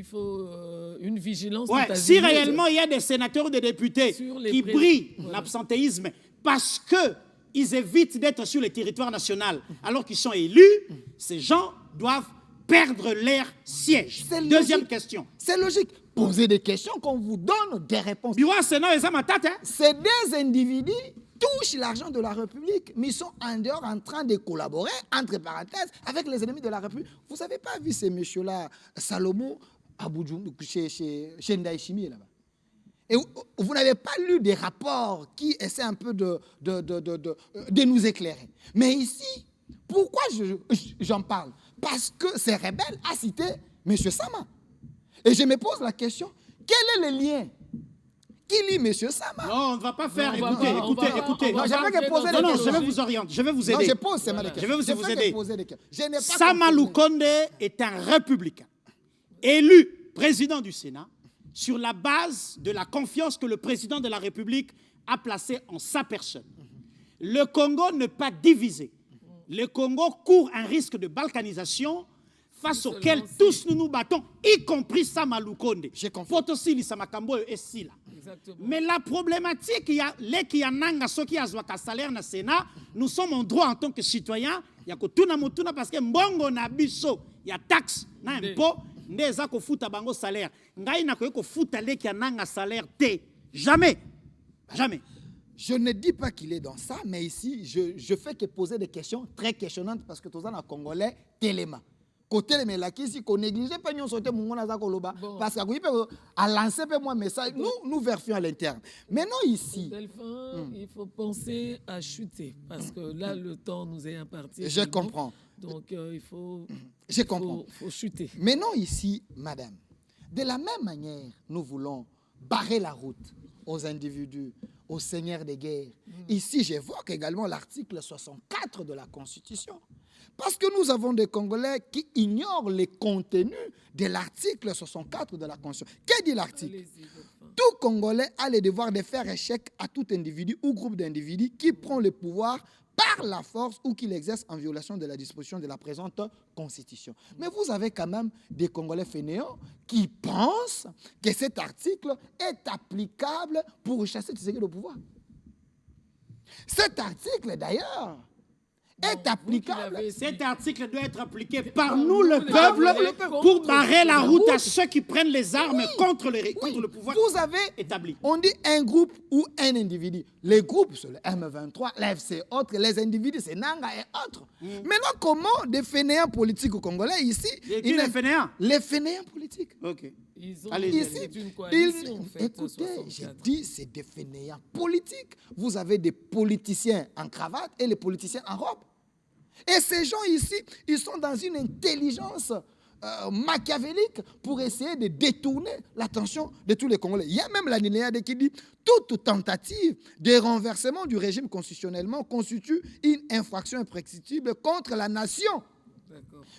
Speaker 2: faut une vigilance.
Speaker 1: Ouais,
Speaker 2: tout
Speaker 1: si
Speaker 2: azimut.
Speaker 1: réellement il y a des sénateurs ou des députés
Speaker 2: Sur les
Speaker 1: qui
Speaker 2: pré-
Speaker 1: brillent
Speaker 2: Voilà.
Speaker 1: l'absentéisme parce qu'ils évitent d'être sur le territoire national alors qu'ils sont élus, ces gens doivent perdre leur siège.
Speaker 17: C'est
Speaker 1: Deuxième
Speaker 17: logique.
Speaker 1: question.
Speaker 17: C'est logique. Posez des questions, qu'on vous donne des réponses.
Speaker 1: Biwa Sénat et Zamatate, hein?
Speaker 17: Ces deux individus touchent l'argent de la République, mais ils sont en dehors en train de collaborer, entre parenthèses, avec les ennemis de la République. Vous n'avez pas vu ces messieurs-là, Salomon, à Boudjoum, chez Ndaïchimi, là-bas. Et vous n'avez pas lu des rapports qui essaient un peu de nous éclairer. Mais ici, pourquoi j'en parle? Parce que ces rebelles a cité M. Sama. Et je me pose la question, quel est le lien qui lie M. Sama?
Speaker 1: Non, on ne va pas faire.
Speaker 2: Non,
Speaker 1: Écoutez.
Speaker 17: Non, j'aimerais que poser
Speaker 1: Non,
Speaker 17: des
Speaker 1: non,
Speaker 17: questions.
Speaker 1: je vais vous orienter, je vais vous
Speaker 17: Non,
Speaker 1: aider.
Speaker 17: je pose seulement des questions.
Speaker 1: Je vais vous aider.
Speaker 17: Poser des questions. Je n'ai pas
Speaker 1: Sama
Speaker 17: compris.
Speaker 1: Lukonde est un républicain, élu président du Sénat, sur la base de la confiance que le président de la République a placée en sa personne. Le Congo n'est pas divisé. Le Congo court un risque de balkanisation face auquel tous nous nous battons, y compris Sama Lukonde. Potosili Samakambo et Sila. Mais la problématique, il y a les qui ananga ceux qui azwaka salaire na Sénat, nous sommes en droit en tant que citoyens, il y a que tout na mutuna parce que mbongo na biso, il y a taxe na impôt, ndeza ko futa bango salaire. Ngai na ko futa les qui ananga salaire te. Jamais. Jamais.
Speaker 17: Je ne dis pas qu'il est dans ça, mais ici, je fais que poser des questions très questionnantes parce que tous les Congolais, téléma. Côté les mélaki, ici, qu'on néglige pas, nous sommes parce qu'à lancer un message, nous vérifions à l'interne. Maintenant, ici.
Speaker 2: Delphin, il faut penser à chuter parce que là, le temps nous est imparti.
Speaker 17: Je comprends.
Speaker 2: Donc, il faut.
Speaker 17: Je comprends.
Speaker 2: Faut chuter.
Speaker 17: Maintenant, ici, madame, de la même manière, nous voulons barrer la route aux individus, aux seigneurs de guerre. Ici, j'évoque également l'article 64 de la Constitution. Parce que nous avons des Congolais qui ignorent les contenus de l'article 64 de la Constitution. Que dit l'article? Tout Congolais a le devoir de faire échec à tout individu ou groupe d'individus qui prend le pouvoir par la force ou qui l'exerce en violation de la disposition de la présente Constitution. Mais vous avez quand même des Congolais fainéants qui pensent que cet article est applicable pour chasser Tshisekedi au pouvoir. Cet article, d'ailleurs, est applicable.
Speaker 1: Cet article doit être appliqué par nous, le peuple, pour barrer la route à ceux qui prennent les armes contre le pouvoir établi.
Speaker 17: On dit un groupe ou un individu. Les groupes, c'est le M23, l'AFC, autres, les individus, c'est Nanga et autres. Maintenant, comment des fainéants politiques congolais ici...
Speaker 1: Les fainéants?
Speaker 17: Les fainéants politiques.
Speaker 1: Ok.
Speaker 2: Ils ont
Speaker 17: Ici,
Speaker 2: une coalition, en fait,
Speaker 17: écoutez,
Speaker 2: 64.
Speaker 17: j'ai dit, c'est des fainéants politiques. Vous avez des politiciens en cravate et les politiciens en robe. Et ces gens ici, ils sont dans une intelligence machiavélique pour essayer de détourner l'attention de tous les Congolais. Il y a même l'alinéa qui dit toute tentative de renversement du régime constitutionnellement constitue une infraction imprescriptible contre la nation.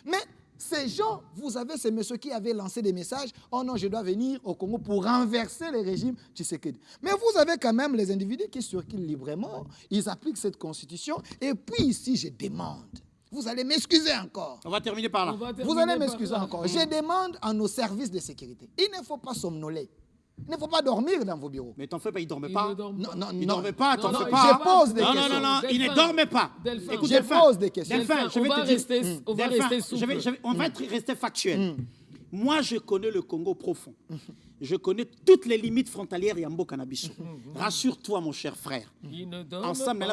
Speaker 17: Mais ces gens, vous avez ces messieurs qui avaient lancé des messages, oh non, je dois venir au Congo pour renverser le régime Tshisekedi. Mais vous avez quand même les individus qui circulent librement, ils appliquent cette constitution, et puis ici, je demande, vous allez m'excuser encore.
Speaker 1: On va terminer par là.
Speaker 17: Vous allez m'excuser encore. Je demande à nos services de sécurité, il ne faut pas somnoler. Il ne faut pas dormir dans vos bureaux.
Speaker 1: Mais t'en fais pas, il ne dormait pas.
Speaker 17: Non,
Speaker 1: il ne dormait pas, t'en fais pas.
Speaker 17: Je pose des questions.
Speaker 1: Non, il ne dormait pas.
Speaker 17: Écoute, je pose des questions.
Speaker 1: Delphin, je vais te dire.
Speaker 2: On va rester souple.
Speaker 1: On va rester factuel. Moi, je connais le Congo profond. Je connais toutes les limites frontalières Yambo Cannabis. Rassure-toi, mon cher frère. Ensemble,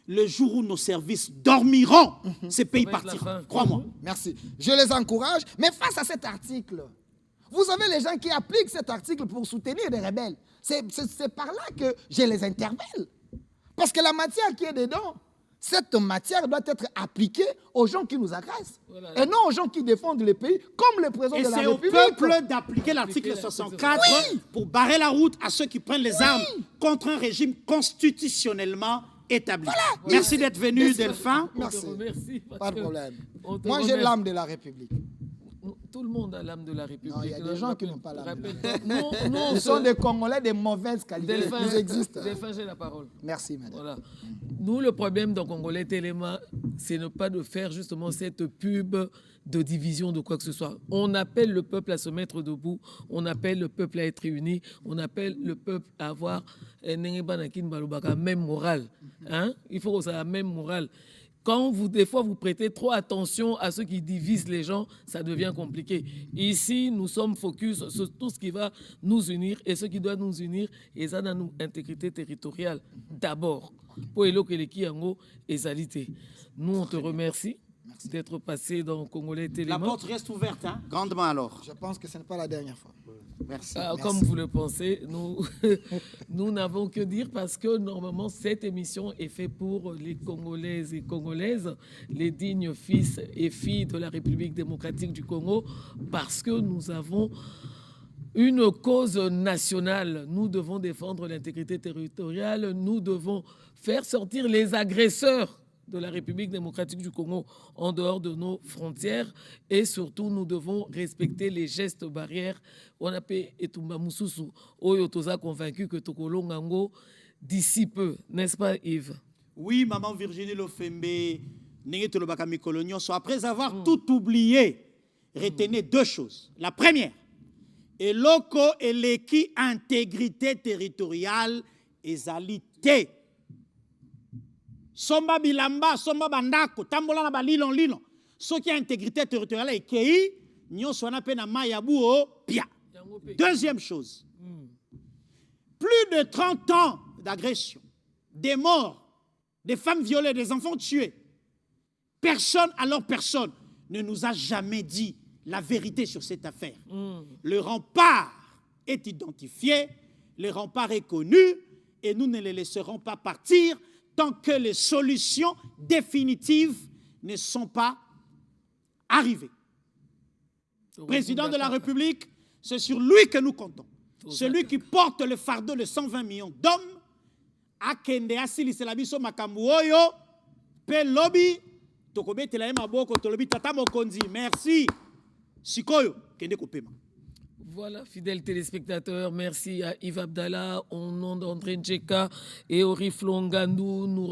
Speaker 1: le jour où nos services dormiront, ces pays partiront. Crois-moi.
Speaker 17: Merci. Je les encourage. Mais face à cet article, vous avez les gens qui appliquent cet article pour soutenir des rebelles. C'est par là que je les interpelle. Parce que la matière qui est dedans, cette matière doit être appliquée aux gens qui nous agressent.
Speaker 2: Voilà.
Speaker 17: Et non aux gens qui défendent le pays, comme le président
Speaker 1: Et
Speaker 17: de la
Speaker 1: c'est au
Speaker 17: République.
Speaker 1: peuple d'appliquer l'article 64
Speaker 17: Oui.
Speaker 1: pour barrer la route à ceux qui prennent les armes contre un régime constitutionnellement établi. Merci d'être venu, Delphin.
Speaker 17: Merci.
Speaker 2: Parce
Speaker 17: Pas de
Speaker 2: que
Speaker 17: problème.
Speaker 2: on te
Speaker 17: Moi, j'ai
Speaker 2: remercie.
Speaker 17: l'âme de la République.
Speaker 2: Tout le monde a l'âme de la République.
Speaker 17: Non, il y a des gens qui n'ont pas l'âme de la
Speaker 2: Rappelle-toi, nous,
Speaker 17: Ils sont des Congolais de mauvaise qualité.
Speaker 2: Delphin,
Speaker 17: Ils existent.
Speaker 2: Delphin, j'ai la parole.
Speaker 17: Merci, madame.
Speaker 2: Voilà. Nous, le problème dans Congolais Téléma, c'est ne pas de faire justement cette pub de division de quoi que ce soit. On appelle le peuple à se mettre debout, on appelle le peuple à être uni, on appelle le peuple à avoir même morale. Hein? Il faut que ça ait la même morale. Quand des fois vous prêtez trop attention à ceux qui divisent les gens, ça devient compliqué. Ici, nous sommes focus sur tout ce qui va nous unir et ce qui doit nous unir, et ça dans notre intégrité territoriale d'abord. Pour nous, on te remercie d'être passé dans Congolais Téléma.
Speaker 1: La porte reste ouverte, hein? Grandement alors.
Speaker 17: Je pense que ce n'est pas la dernière fois.
Speaker 1: Merci.
Speaker 2: Comme vous le pensez, nous n'avons que dire parce que normalement cette émission est faite pour les Congolaises et Congolaises, les dignes fils et filles de la République démocratique du Congo, parce que nous avons une cause nationale. Nous devons défendre l'intégrité territoriale, nous devons faire sortir les agresseurs de la République démocratique du Congo en dehors de nos frontières, et surtout nous devons respecter les gestes barrières. On a fait Etumba Mususu, Oyo Toza convaincu que Tokolo Ngango d'ici peu, n'est-ce pas Yves?
Speaker 1: Oui, maman Virginie Lofembe, après avoir tout oublié, retenez deux choses. La première, eloko eleki intégrité territoriale ezalité. Somba bilamba, somba bandako, tambola na balilon lilon. Ce qui a intégrité territoriale et qui nyon sona pe na mayabu o pia. Deuxième chose. Plus de 30 ans d'agression, des morts, des femmes violées, des enfants tués. Personne, alors personne, ne nous a jamais dit la vérité sur cette affaire. Le rempart est identifié, le rempart est connu, et nous ne les laisserons pas partir tant que les solutions définitives ne sont pas arrivées. Président de la République, c'est sur lui que nous comptons. Celui qui porte le fardeau de 120 millions d'hommes, akende asili selabiso makambu oyo, pe lobby, tokobetela ye maboko, tolobi tata mokonzi, merci. Sikoyo, kende kopema.
Speaker 2: Voilà, fidèles téléspectateurs, merci à Yves Abdallah, au nom d'André Ndjeka et Orif Longandou. Nous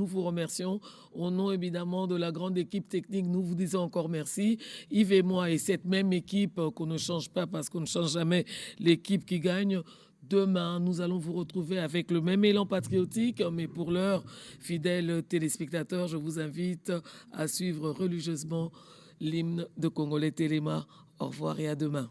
Speaker 2: vous remercions. Au nom évidemment de la grande équipe technique, nous vous disons encore merci. Yves et moi, et cette même équipe qu'on ne change pas parce qu'on ne change jamais l'équipe qui gagne. Demain, nous allons vous retrouver avec le même élan patriotique, mais pour l'heure, fidèles téléspectateurs, je vous invite à suivre religieusement l'hymne de Congolais Téléma. Au revoir et à demain.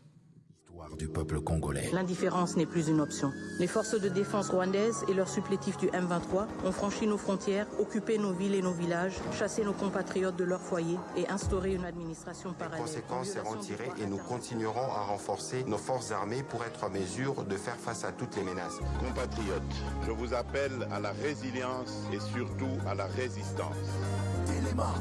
Speaker 18: Du peuple congolais.
Speaker 19: L'indifférence n'est plus une option. Les forces de défense rwandaises et leurs supplétifs du M23 ont franchi nos frontières, occupé nos villes et nos villages, chassé nos compatriotes de leur foyer et instauré une administration parallèle.
Speaker 3: Les conséquences seront tirées et nous continuerons à renforcer nos forces armées pour être en mesure de faire face à toutes les menaces.
Speaker 6: Compatriotes, je vous appelle à la résilience et surtout à la résistance.
Speaker 18: Téléma.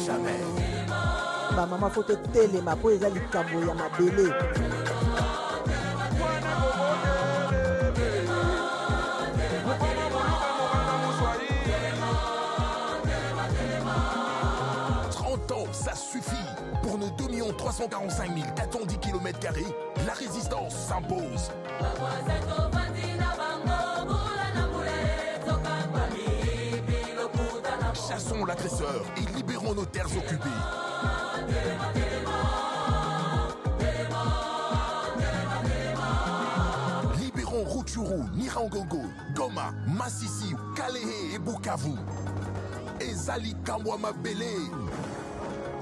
Speaker 18: Jamais.
Speaker 4: Ba mama faut te telema po eza likambo ya mabele.
Speaker 18: Ça suffit. Pour nos 2 345 410 km², la résistance s'impose. Chassons l'agresseur et libérons nos terres occupées. Dont Rutshuru, Nirangongo, Goma, Masisi, Kalehe et Bukavu. Ezali Kambwama Bele.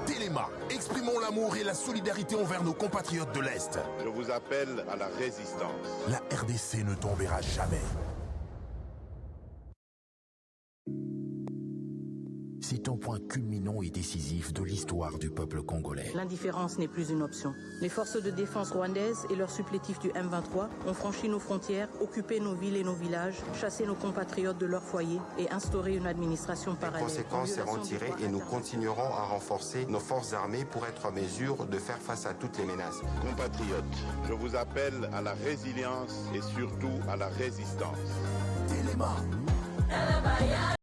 Speaker 18: Téléma, exprimons l'amour et la solidarité envers nos compatriotes de l'Est.
Speaker 6: Je vous appelle à la résistance.
Speaker 18: La RDC ne tombera jamais. C'est un point culminant et décisif de l'histoire du peuple congolais.
Speaker 19: L'indifférence n'est plus une option. Les forces de défense rwandaises et leurs supplétifs du M23 ont franchi nos frontières, occupé nos villes et nos villages, chassé nos compatriotes de leur foyer et instauré une administration parallèle.
Speaker 3: Les conséquences seront tirées et nous continuerons à renforcer nos forces armées pour être en mesure de faire face à toutes les menaces.
Speaker 6: Compatriotes, je vous appelle à la résilience et surtout à la résistance.
Speaker 18: Téléma.
Speaker 5: Alabaya.